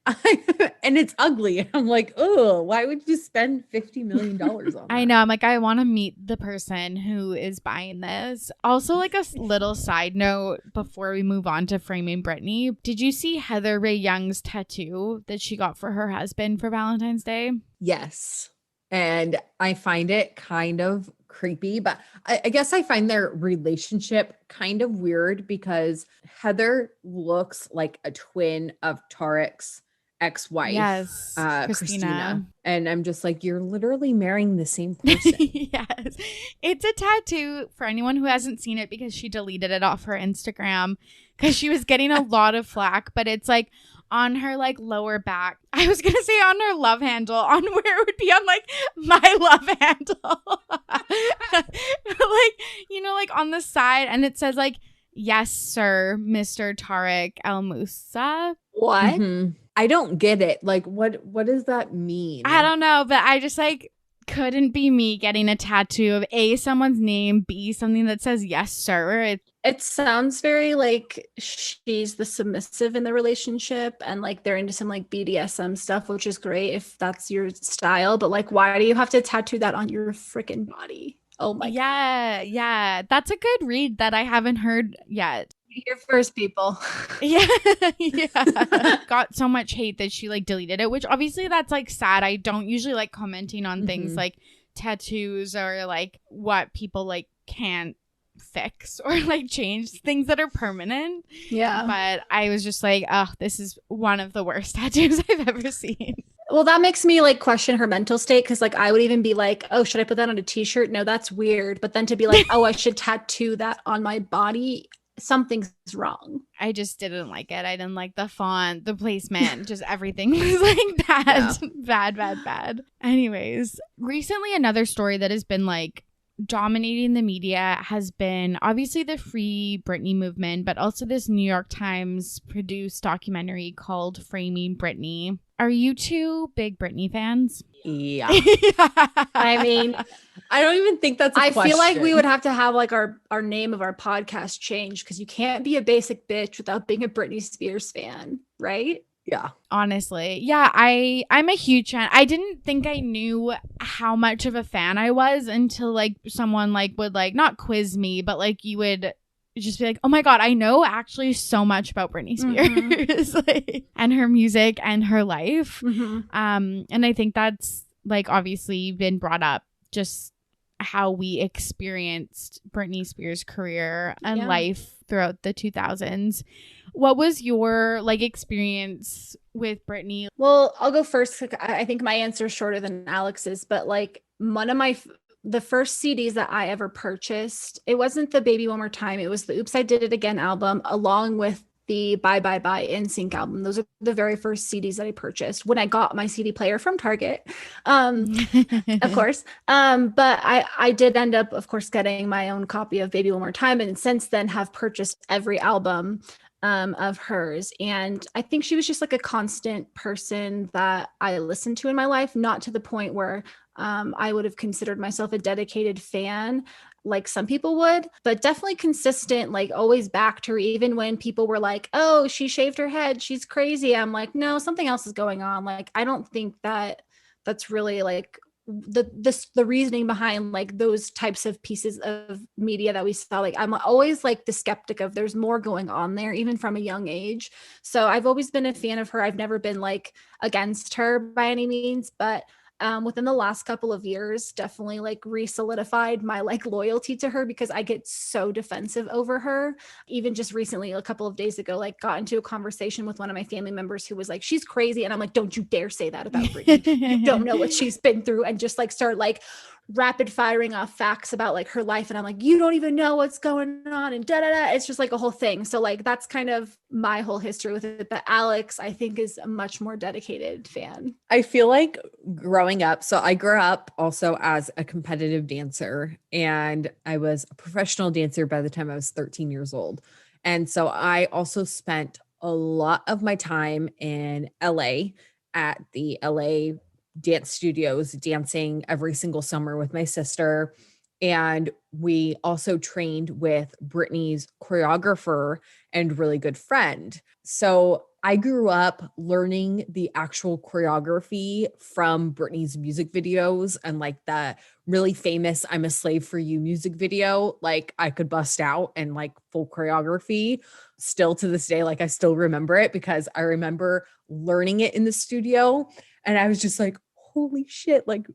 and it's ugly. I'm like, oh, why would you spend $50 million on that? I know. I'm like, I want to meet the person who is buying this. Also, like a little side note before we move on to framing Britney. Did you see Heather Ray Young's tattoo that she got for her husband for Valentine's Day? Yes. And I find it kind of creepy, but I guess I find their relationship kind of weird because Heather looks like a twin of Tariq's ex-wife, yes, Christina. And I'm just like, you're literally marrying the same person. Yes. It's a tattoo for anyone who hasn't seen it because she deleted it off her Instagram because she was getting a lot of flack, but it's like on her like lower back. I was gonna say on her love handle, on where it would be on like my love handle. Like, you know, like on the side, and it says like, yes, sir, Mr. Tariq El Moussa. What? I don't get it. Like, what does that mean? I don't know, but I just like couldn't be me getting a tattoo of A, someone's name, B, something that says yes, sir. It sounds very like she's the submissive in the relationship and like they're into some like BDSM stuff, which is great if that's your style. But like, why do you have to tattoo that on your freaking body? Oh my God. Yeah. That's a good read that I haven't heard yet. Here first, people. Yeah. Got so much hate that she like deleted it, which obviously that's like sad. I don't usually like commenting on things like tattoos or like what people like can't fix or like change, things that are permanent. Yeah. But I was just like, oh, this is one of the worst tattoos I've ever seen. Well, that makes me like question her mental state because like I would even be like, oh, should I put that on a t-shirt? No, that's weird. But then to be like, oh, I should tattoo that on my body, something's wrong. I just didn't like it. I didn't like the font, the placement, just everything was like bad. Yeah. Bad. Anyways, recently another story that has been like dominating the media has been obviously the Free Britney movement, but also this New York Times produced documentary called Framing Britney. Are you two big Britney fans? Yeah. I mean, I don't even think that's a question. Feel like we would have to have like our name of our podcast changed because you can't be a basic bitch without being a Britney Spears fan, right? Yeah. Honestly. Yeah, I'm a huge fan. I didn't think I knew how much of a fan I was until like someone like would like not quiz me, but like you would just be like, oh my God, I know actually so much about Britney Spears like, and her music and her life. And I think that's like obviously been brought up, just how we experienced Britney Spears' career and life throughout the 2000s. What was your like experience with Britney? Well, I'll go first. I think my answer is shorter than Alex's, but like one of the first CDs that I ever purchased, it wasn't the Baby One More Time. It was the Oops, I Did It Again album, along with the Bye Bye Bye NSYNC album. Those are the very first CDs that I purchased when I got my CD player from Target, of course. But I did end up, of course, getting my own copy of Baby One More Time, and since then have purchased every album of hers. And I think she was just like a constant person that I listened to in my life, not to the point where I would have considered myself a dedicated fan like some people would, but definitely consistent, like always backed her, even when people were like, oh, she shaved her head, she's crazy. I'm like, no, something else is going on. Like, I don't think that's really like the reasoning behind like those types of pieces of media that we saw. Like, I'm always like the skeptic of there's more going on there, even from a young age. So I've always been a fan of her. I've never been like against her by any means, but within the last couple of years, definitely like re-solidified my like loyalty to her because I get so defensive over her. Even just recently, a couple of days ago, like got into a conversation with one of my family members who was like, she's crazy. And I'm like, don't you dare say that about Britney. You don't know what she's been through. And just like start like rapid firing off facts about like her life. And I'm like, you don't even know what's going on and da da da. It's just like a whole thing. So like, that's kind of my whole history with it. But Alex, I think, is a much more dedicated fan. I feel like growing up, so I grew up also as a competitive dancer, and I was a professional dancer by the time I was 13 years old. And so I also spent a lot of my time in LA at the LA dance studios, dancing every single summer with my sister. And we also trained with Britney's choreographer and really good friend. So I grew up learning the actual choreography from Britney's music videos, and like the really famous I'm a Slave for You music video. Like I could bust out and like full choreography still to this day. Like I still remember it because I remember learning it in the studio, and I was just like, holy shit, like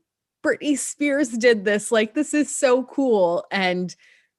Britney Spears did this. Like, this is so cool. And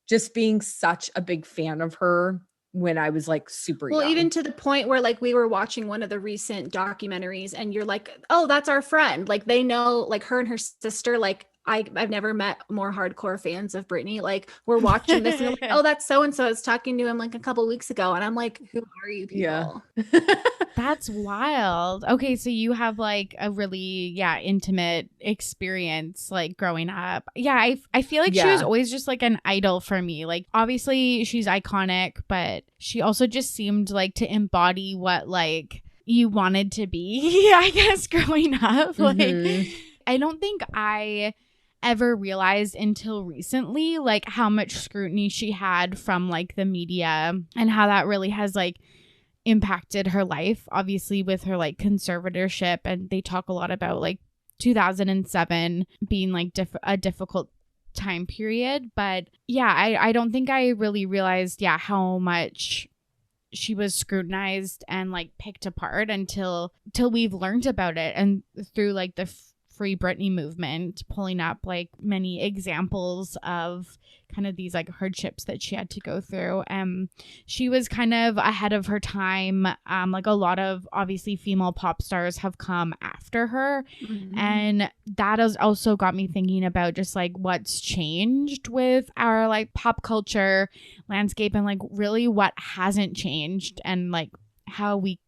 just being such a big fan of her when I was like super young. Well, even to the point where like we were watching one of the recent documentaries and you're like, oh, that's our friend. Like they know, like her and her sister, like I've never met more hardcore fans of Britney. Like we're watching this and they're like, oh, that's so-and-so. I was talking to him like a couple of weeks ago. And I'm like, who are you people? Yeah. That's wild. Okay, so you have like a really intimate experience like growing up. Yeah, I feel like she was always just like an idol for me. Like obviously she's iconic, but she also just seemed like to embody what like you wanted to be, I guess, growing up. Like I don't think I ever realized until recently like how much scrutiny she had from like the media and how that really has like impacted her life, obviously with her like conservatorship. And they talk a lot about like 2007 being like a difficult time period. But yeah, I don't think I really realized how much she was scrutinized and like picked apart until we've learned about it, and through like the Free Britney movement, pulling up like many examples of kind of these like hardships that she had to go through. She was kind of ahead of her time. Like a lot of obviously female pop stars have come after her. And that has also got me thinking about just like what's changed with our like pop culture landscape, and like really what hasn't changed, and like how we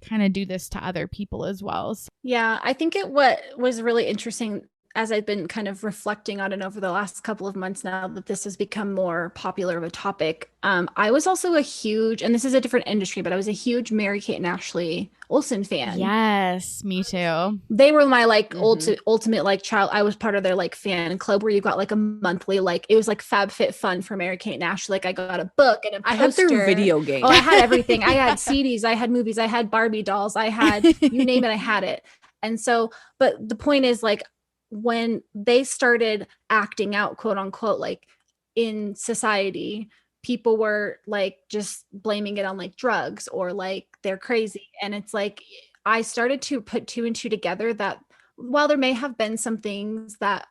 kind of do this to other people as well. So. Yeah, I think what was really interesting as I've been kind of reflecting on it over the last couple of months now that this has become more popular of a topic. I was also a huge, and this is a different industry, but I was a huge Mary-Kate and Ashley Olsen fan. Yes, me too. They were my like ultimate like child. I was part of their like fan club where you got like a monthly, like it was like FabFitFun for Mary-Kate and Ashley. Like I got a book and a poster. I had their video game. Oh, I had everything. I had CDs, I had movies, I had Barbie dolls, I had you name it, I had it. And so, but the point is like when they started acting out, quote unquote, like in society, people were like just blaming it on like drugs or like they're crazy. And it's like, I started to put two and two together that while there may have been some things that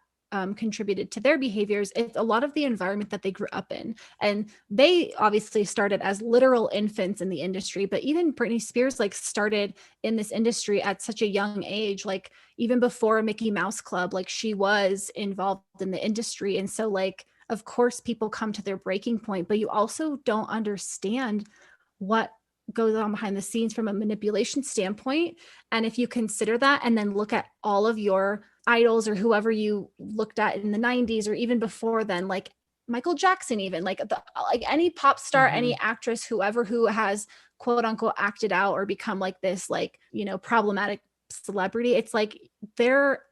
contributed to their behaviors, it's a lot of the environment that they grew up in. And they obviously started as literal infants in the industry, but even Britney Spears like started in this industry at such a young age, like even before Mickey Mouse Club, like she was involved in the industry. And so like, of course, people come to their breaking point, but you also don't understand what goes on behind the scenes from a manipulation standpoint. And if you consider that and then look at all of your idols or whoever you looked at in the 90s or even before then, like Michael Jackson, even like any pop star, any actress, whoever who has quote unquote acted out or become like this, like, you know, problematic celebrity, it's like there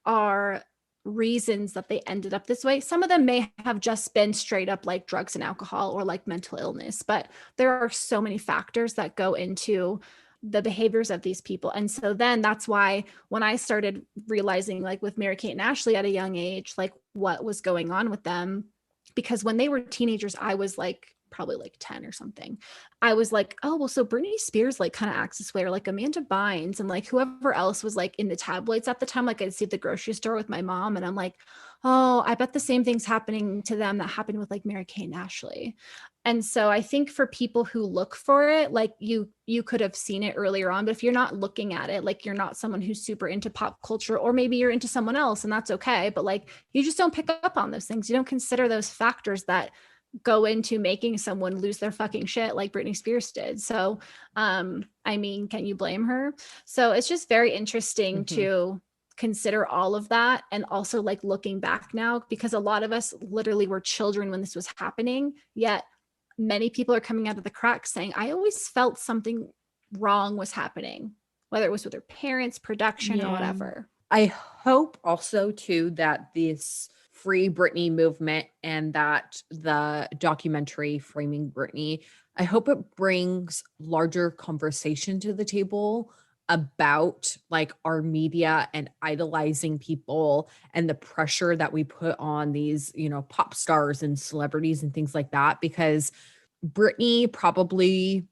are reasons that they ended up this way. Some of them may have just been straight up like drugs and alcohol or like mental illness, but there are so many factors that go into the behaviors of these people. And so then that's why when I started realizing like with Mary-Kate and Ashley at a young age, like what was going on with them, because when they were teenagers, I was like probably like 10 or something. I was like, oh, well, so Britney Spears like kind of acts this way, or like Amanda Bynes and like whoever else was like in the tabloids at the time. Like I'd see at the grocery store with my mom and I'm like, oh, I bet the same thing's happening to them that happened with like Mary-Kate and Ashley. And so I think for people who look for it, like you could have seen it earlier on, but if you're not looking at it, like you're not someone who's super into pop culture, or maybe you're into someone else and that's okay. But like, you just don't pick up on those things. You don't consider those factors that go into making someone lose their fucking shit like Britney Spears did. So, I mean, can you blame her? So it's just very interesting to consider all of that. And also like looking back now, because a lot of us literally were children when this was happening, yet many people are coming out of the cracks saying, I always felt something wrong was happening, whether it was with their parents, production, or whatever. I hope also too that this Free Britney movement and that the documentary Framing Britney, I hope it brings larger conversation to the table about like our media and idolizing people and the pressure that we put on these, you know, pop stars and celebrities and things like that, because Britney probably,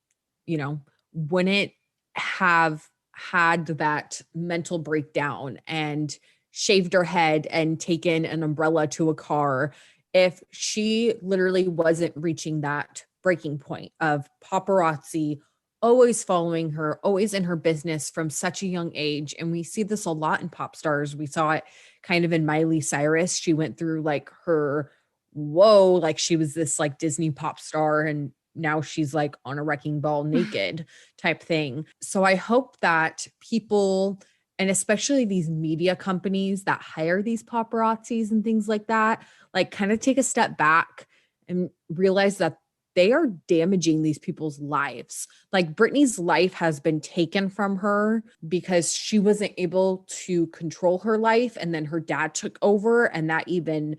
you know, wouldn't have had that mental breakdown and shaved her head and taken an umbrella to a car if she literally wasn't reaching that breaking point of paparazzi always following her, always in her business from such a young age. And we see this a lot in pop stars. We saw it kind of in Miley Cyrus. She went through like her, whoa, like she was this like Disney pop star and now she's like on a wrecking ball naked type thing. So I hope that people, and especially these media companies that hire these paparazzis and things like that, like kind of take a step back and realize that they are damaging these people's lives. Like Britney's life has been taken from her because she wasn't able to control her life. And then her dad took over and that even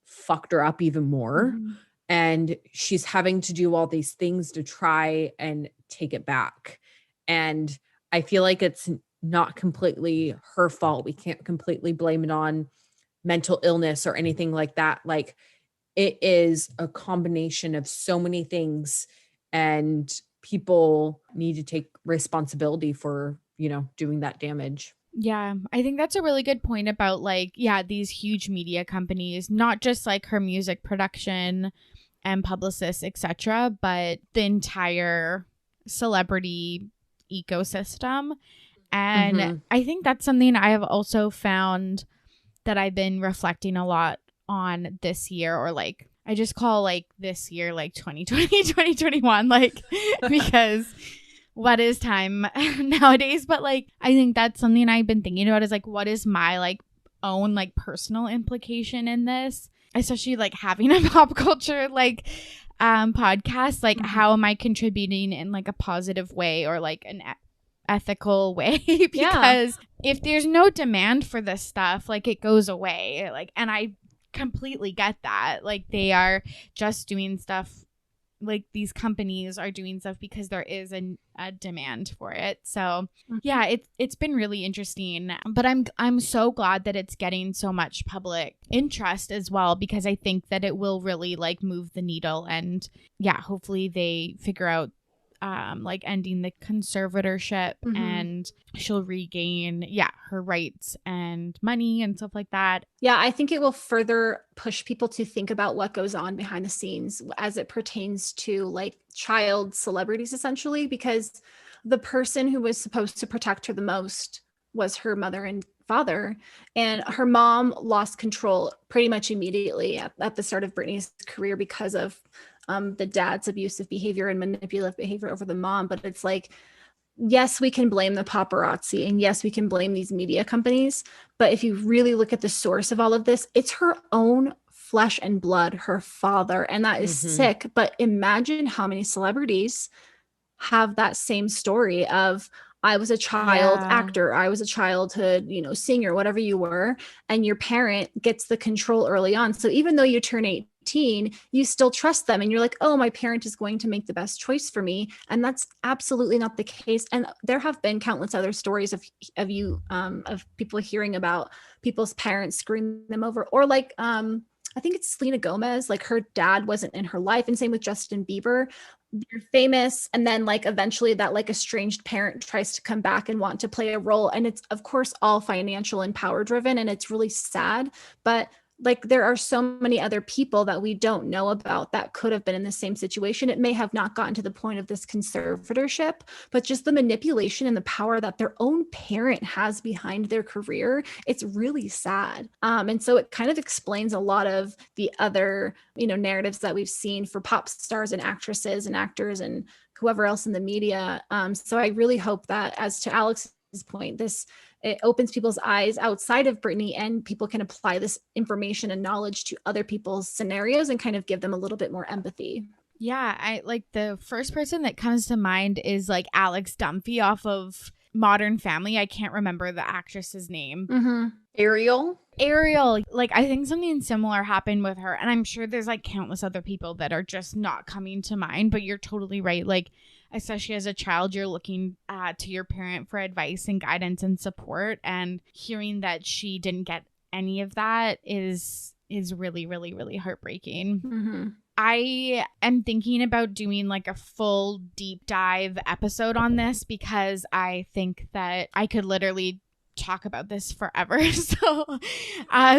fucked her up even more. And she's having to do all these things to try and take it back. And I feel like it's not completely her fault. We can't completely blame it on mental illness or anything like that. Like it is a combination of so many things and people need to take responsibility for, you know, doing that damage. Yeah, I think that's a really good point about like, yeah, these huge media companies, not just like her music production and publicists, etc., but the entire celebrity ecosystem. And I think that's something I have also found that I've been reflecting a lot on this year, or like I just call like this year like 2020, 2021, like because what is time nowadays? But like I think that's something I've been thinking about is like what is my like own like personal implication in this, especially like having a pop culture like podcast, like how am I contributing in like a positive way or like an ethical way? Because if there's no demand for this stuff, like it goes away. Like, and I completely get that. Like they are just doing stuff, like these companies are doing stuff because there is a demand for it. So yeah, it's been really interesting, but I'm so glad that it's getting so much public interest as well, because I think that it will really like move the needle. And yeah, hopefully they figure out like ending the conservatorship and she'll regain her rights and money and stuff like that. Yeah, I think it will further push people to think about what goes on behind the scenes as it pertains to like child celebrities, essentially, because the person who was supposed to protect her the most was her mother and father, and her mom lost control pretty much immediately at the start of Britney's career because of the dad's abusive behavior and manipulative behavior over the mom. But it's like, yes, we can blame the paparazzi and yes, we can blame these media companies. But if you really look at the source of all of this, it's her own flesh and blood, her father. And that is sick. But imagine how many celebrities have that same story of, I was a child actor, I was a childhood, singer, whatever you were, and your parent gets the control early on. So even though you turn 18, you still trust them and you're like, oh, my parent is going to make the best choice for me. And that's absolutely not the case. And there have been countless other stories of people hearing about people's parents screwing them over, or like, I think it's Selena Gomez, like her dad wasn't in her life, and same with Justin Bieber. They're famous, and then like eventually that like estranged parent tries to come back and want to play a role, and it's of course all financial and power driven, and it's really sad. But like there are so many other people that we don't know about that could have been in the same situation. It may have not gotten to the point of this conservatorship, but just the manipulation and the power that their own parent has behind their career, it's really sad. And so it kind of explains a lot of the other, narratives that we've seen for pop stars and actresses and actors and whoever else in the media. So I really hope that, as to Alex's point, it opens people's eyes outside of Britney, and people can apply this information and knowledge to other people's scenarios and kind of give them a little bit more empathy. Yeah, I like the first person that comes to mind is like Alex Dunphy off of Modern Family. I can't remember the actress's name. Mm-hmm. Ariel. Like I think something similar happened with her, and I'm sure there's like countless other people that are just not coming to mind, but you're totally right. Like, especially as a child, you're looking to your parent for advice and guidance and support, and hearing that she didn't get any of that is really, really, really heartbreaking. Mm-hmm. I am thinking about doing like a full deep dive episode on this, because I think that I could literally talk about this forever. So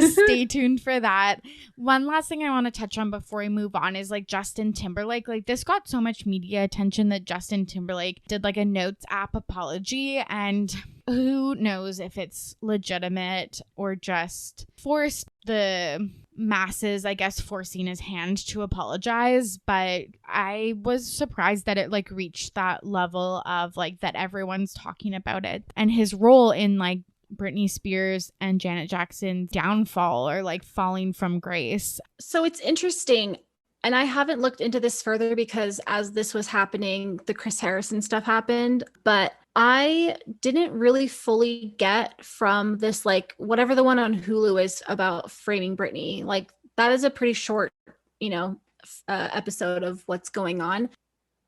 stay tuned for that. One last thing I want to touch on before we move on is like Justin Timberlake. Like, this got so much media attention that Justin Timberlake did like a Notes app apology, and who knows if it's legitimate or just forced the masses, I guess, forcing his hand to apologize. But I was surprised that it like reached that level of like that everyone's talking about it, and his role in like Britney Spears and Janet Jackson's downfall or like falling from grace. So it's interesting. And I haven't looked into this further because as this was happening, the Chris Harrison stuff happened. But I didn't really fully get from this, like whatever the one on Hulu is about framing Britney, like that is a pretty short, episode of what's going on.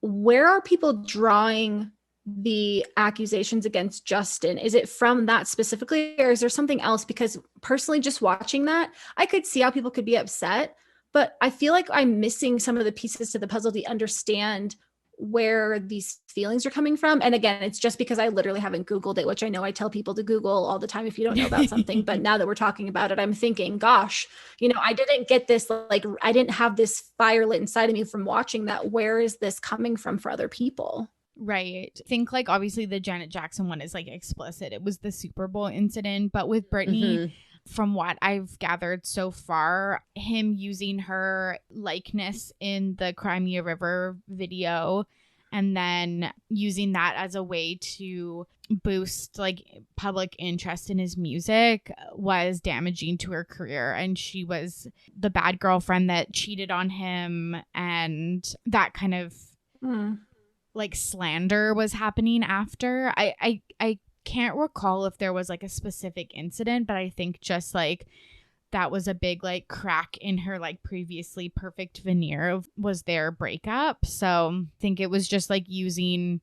Where are people drawing the accusations against Justin? Is it from that specifically, or is there something else? Because personally, just watching that, I could see how people could be upset, but I feel like I'm missing some of the pieces to the puzzle to understand where these feelings are coming from. And again, it's just because I literally haven't Googled it, which I know I tell people to Google all the time if you don't know about something. But now that we're talking about it, I'm thinking, gosh, I didn't get this, like, I didn't have this fire lit inside of me from watching that. Where is this coming from for other people? Right. Think like obviously the Janet Jackson one is like explicit. It was the Super Bowl incident. But with Britney, from what I've gathered so far, him using her likeness in the Crimea River video and then using that as a way to boost like public interest in his music was damaging to her career. And she was the bad girlfriend that cheated on him, and that kind of like slander was happening after. I can't recall if there was like a specific incident, but I think just like that was a big like crack in her like previously perfect veneer of was their breakup. So I think it was just like using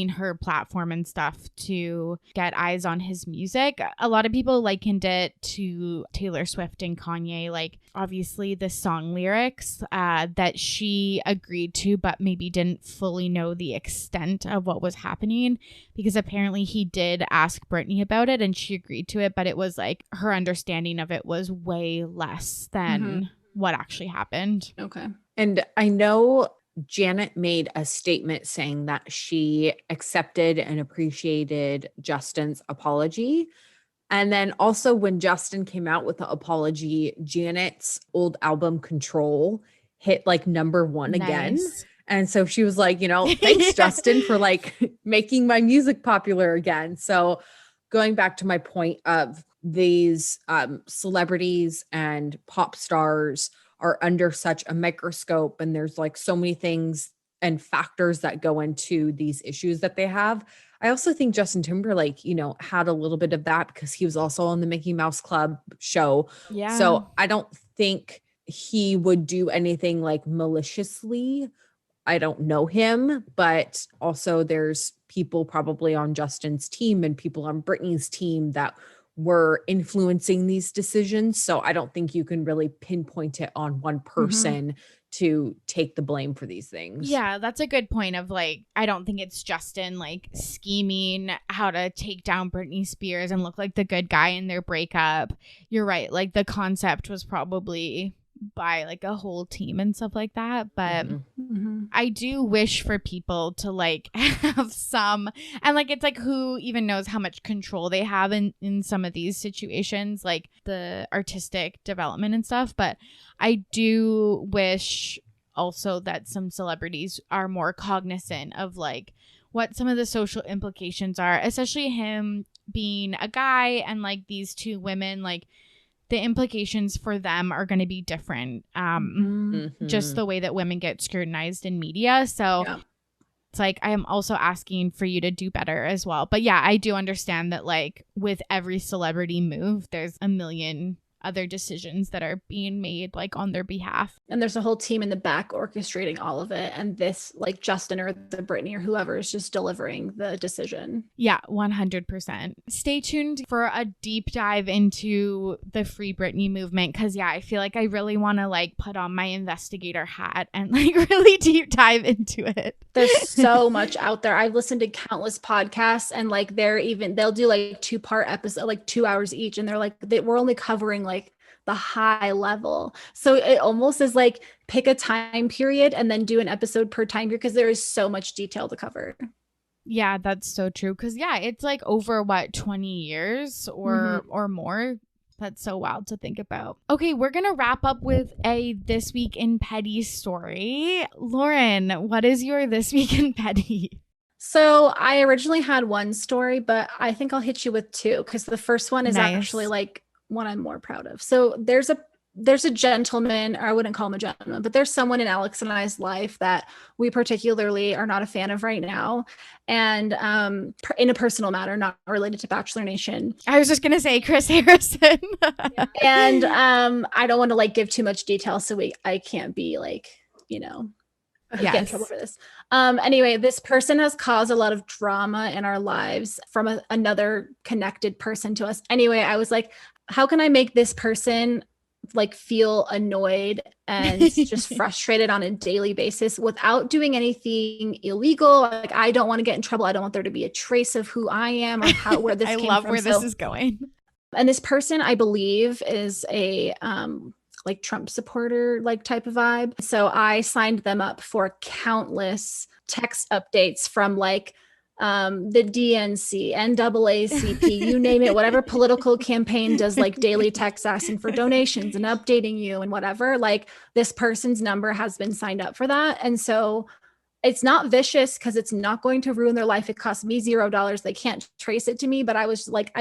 her platform and stuff to get eyes on his music. A lot of people likened it to Taylor Swift and Kanye, like obviously the song lyrics that she agreed to, but maybe didn't fully know the extent of what was happening, because apparently he did ask Britney about it and she agreed to it, but it was like her understanding of it was way less than what actually happened. Okay. And I know Janet made a statement saying that she accepted and appreciated Justin's apology. And then also when Justin came out with the apology, Janet's old album Control hit like #1 again. And so she was like, thanks Justin for like making my music popular again. So going back to my point of these celebrities and pop stars are under such a microscope, and there's like so many things and factors that go into these issues that they have. I also think Justin Timberlake, had a little bit of that because he was also on the Mickey Mouse Club show. Yeah. So I don't think he would do anything like maliciously. I don't know him, but also there's people probably on Justin's team and people on Britney's team that were influencing these decisions. So I don't think you can really pinpoint it on one person to take the blame for these things. Yeah, that's a good point of like, I don't think it's Justin like scheming how to take down Britney Spears and look like the good guy in their breakup. You're right. Like the concept was probably by like a whole team and stuff like that. But I do wish for people to like have some, and like, it's like, who even knows how much control they have in some of these situations, like the artistic development and stuff. But I do wish also that some celebrities are more cognizant of like what some of the social implications are, especially him being a guy and like these two women, like the implications for them are going to be different. Just the way that women get scrutinized in media. So it's like, I am also asking for you to do better as well. But yeah, I do understand that like with every celebrity move, there's a million other decisions that are being made like on their behalf. And there's a whole team in the back orchestrating all of it. And this like Justin or the Britney or whoever is just delivering the decision. Yeah, 100%. Stay tuned for a deep dive into the Free Britney movement. Cause yeah, I feel like I really want to like put on my investigator hat and like really deep dive into it. There's so much out there. I've listened to countless podcasts and like they'll do like 2-part episode, like 2 hours each. And they're like, we're only covering like the high level. So it almost is like pick a time period and then do an episode per time period because there is so much detail to cover. Yeah, that's so true. Because yeah, it's like over 20 years or more. That's so wild to think about. Okay, we're going to wrap up with a This Week in Petty story. Lauren, what is your This Week in Petty? So I originally had one story, but I think I'll hit you with two because the first one is actually like one I'm more proud of. So there's a gentleman, or I wouldn't call him a gentleman, but there's someone in Alex and I's life that we particularly are not a fan of right now. And in a personal matter, not related to Bachelor Nation. I was just going to say Chris Harrison. And I don't want to like give too much detail. So I can't be like, get in trouble for this. Anyway, this person has caused a lot of drama in our lives from another connected person to us. Anyway, I was like, how can I make this person like feel annoyed and just frustrated on a daily basis without doing anything illegal? Like, I don't want to get in trouble. I don't want there to be a trace of who I am or where this came from. I love where this is going. And this person, I believe, is a like Trump supporter like type of vibe. So I signed them up for countless text updates from like the DNC, NAACP, you name it, whatever political campaign does like daily text asking for donations and updating you and whatever, like this person's number has been signed up for that. And so it's not vicious because it's not going to ruin their life. It cost me $0. They can't trace it to me. But I was like,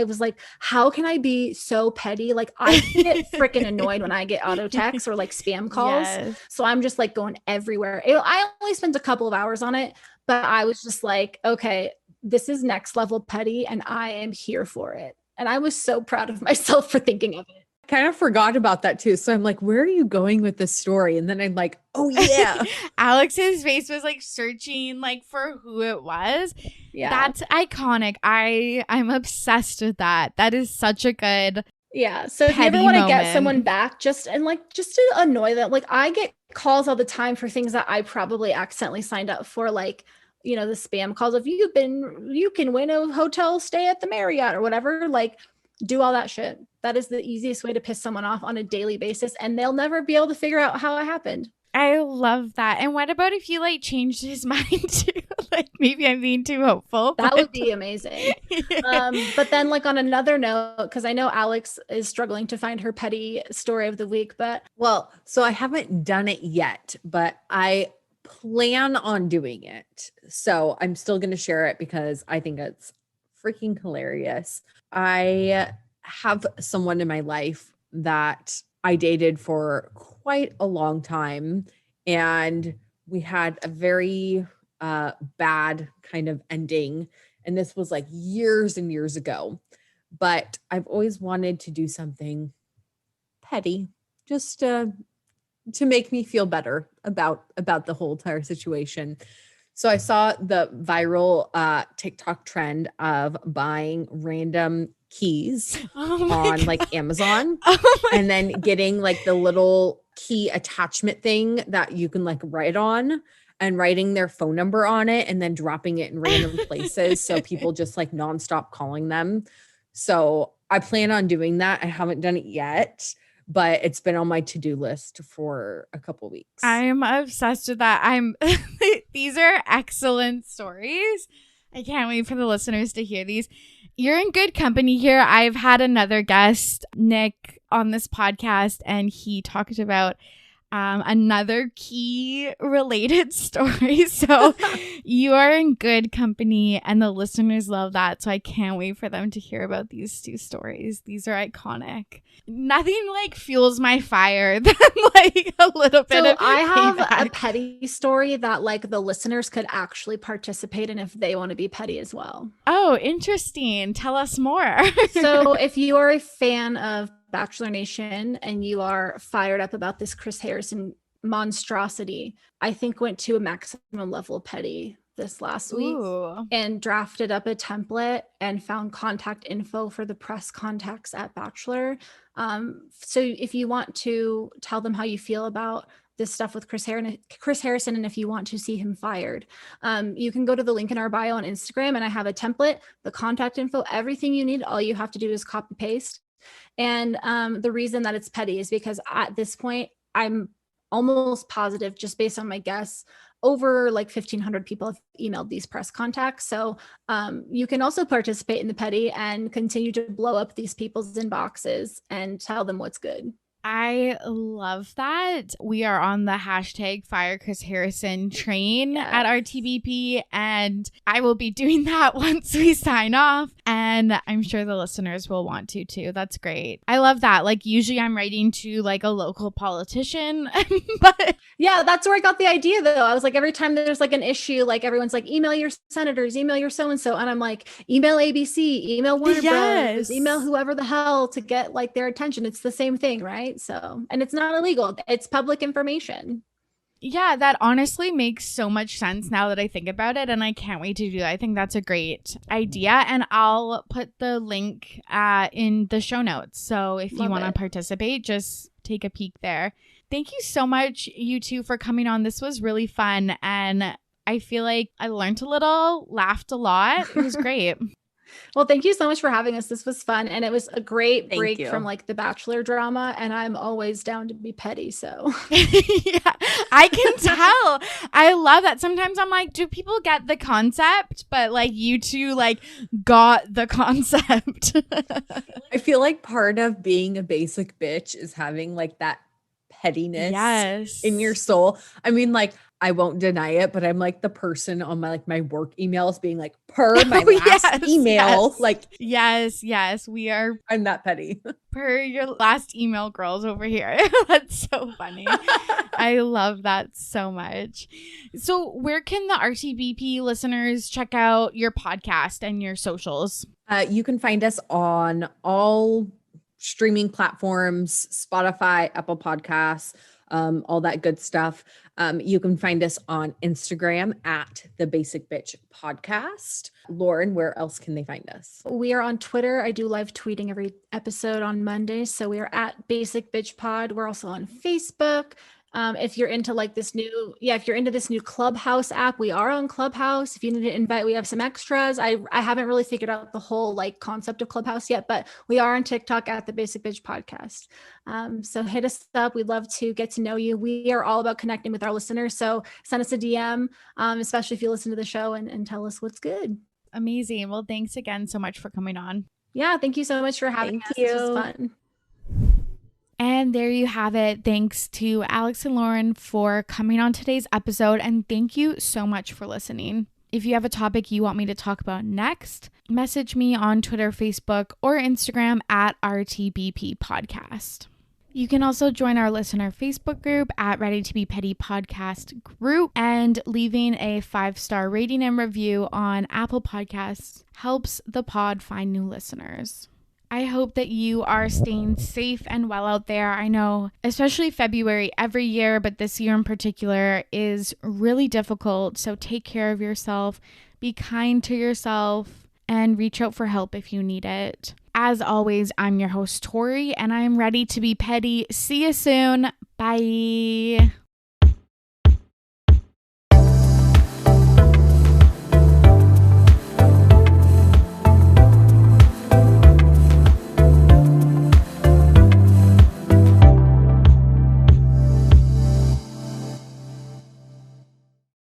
how can I be so petty? Like I get freaking annoyed when I get auto texts or like spam calls. Yes. So I'm just like going everywhere. I only spent a couple of hours on it, but I was just like, okay, this is next level petty and I am here for it. And I was so proud of myself for thinking of it. Kind of forgot about that too. So I'm like, where are you going with this story? And then I'm like, oh yeah. Alex's face was like searching like for who it was. Yeah. That's iconic. I'm obsessed with that. That is such a good So if you ever want to get someone back just to annoy them, like I get calls all the time for things that I probably accidentally signed up for, like, the spam calls of you can win a hotel stay at the Marriott or whatever, like do all that shit. That is the easiest way to piss someone off on a daily basis, and they'll never be able to figure out how it happened. I love that. And what about if you like changed his mind too? Like maybe I'm being too hopeful. That would be amazing. But then like on another note, because I know Alex is struggling to find her petty story of the week, so I haven't done it yet, but I plan on doing it. So I'm still going to share it because I think it's freaking hilarious. I have someone in my life that I dated for quite a long time, and we had a very bad kind of ending. And this was like years and years ago, but I've always wanted to do something petty just to make me feel better about the whole entire situation. So I saw the viral TikTok trend of buying random keys Oh my on God. like Amazon, Oh my and then getting like the little key attachment thing that you can like write on, and writing their phone number on it and then dropping it in random places so people just like nonstop calling them. So I plan on doing that. I haven't done it yet, but it's been on my to-do list for a couple weeks. I'm obsessed with that. These are excellent stories. I can't wait for the listeners to hear these. You're in good company here. I've had another guest, Nick, on this podcast, and he talked about another key related story. So you are in good company, and the listeners love that. So I can't wait for them to hear about these two stories. These are iconic. Nothing like fuels my fire than like a little bit of I have payback. a petty story that like the listeners could actually participate in if they want to be petty as well. Oh, interesting. Tell us more. So if you are a fan of Bachelor Nation and you are fired up about this Chris Harrison monstrosity, I think went to a maximum level of petty this last week Ooh. and drafted up a template and found contact info for the press contacts at Bachelor. So if you want to tell them how you feel about this stuff with Chris Harrison, and if you want to see him fired, you can go to the link in our bio on Instagram, and I have a template, the contact info, everything you need. All you have to do is copy paste. And the reason that it's petty is because at this point, I'm almost positive, just based on my guess, over like 1,500 people have emailed these press contacts. So you can also participate in the petty and continue to blow up these people's inboxes and tell them what's good. I love that. We are on the hashtag Fire Chris Harrison train at RTBP, and I will be doing that once we sign off, and I'm sure the listeners will want to too. That's great. I love that. Like usually I'm writing to like a local politician, but yeah, that's where I got the idea though. I was like, every time there's like an issue, like everyone's like, email your senators, email your so-and-so. And I'm like, email ABC, email Warner Brothers, email whoever the hell to get like their attention. It's the same thing, right? So, and it's not illegal. It's public information. Yeah, that honestly makes so much sense now that I think about it, and I can't wait to do that. I think that's a great idea, and I'll put the link in the show notes. So if you want to participate, just take a peek there. Thank you so much, you two, for coming on. This was really fun, and I feel like I learned a little, laughed a lot. It was great. Well, thank you so much for having us. This was fun. And it was a great Thank break you. from like the Bachelor drama. And I'm always down to be petty. So yeah, I can tell. I love that. Sometimes I'm like, do people get the concept? But like you two like got the concept. I feel like part of being a basic bitch is having like that pettiness in your soul. I mean, like, I won't deny it, but I'm like the person on my work emails being like, per my last email. Like, yes, we are. I'm that petty. Per your last email, girls over here. That's so funny. I love that so much. So where can the RTBP listeners check out your podcast and your socials? You can find us on all streaming platforms, Spotify, Apple Podcasts, all that good stuff. You can find us on Instagram at the Basic Bitch Podcast. Lauren, where else can they find us? We are on Twitter. I do live tweeting every episode on Mondays. So we are at Basic Bitch Pod. We're also on Facebook. If you're into like this new, if you're into this new Clubhouse app, we are on Clubhouse. If you need an invite, we have some extras. I haven't really figured out the whole like concept of Clubhouse yet, but we are on TikTok at the Basic Bitch Podcast. So hit us up. We'd love to get to know you. We are all about connecting with our listeners. So send us a DM, especially if you listen to the show and tell us what's good. Amazing. Well, thanks again so much for coming on. Yeah. Thank you so much for having us. You. This was fun. And there you have it. Thanks to Alex and Lauren for coming on today's episode. And thank you so much for listening. If you have a topic you want me to talk about next, message me on Twitter, Facebook, or Instagram at RTBP Podcast. You can also join our listener Facebook group at Ready to Be Petty Podcast group, and leaving a 5-star rating and review on Apple Podcasts helps the pod find new listeners. I hope that you are staying safe and well out there. I know, especially February every year, but this year in particular is really difficult. So take care of yourself, be kind to yourself, and reach out for help if you need it. As always, I'm your host, Tori, and I'm ready to be petty. See you soon. Bye.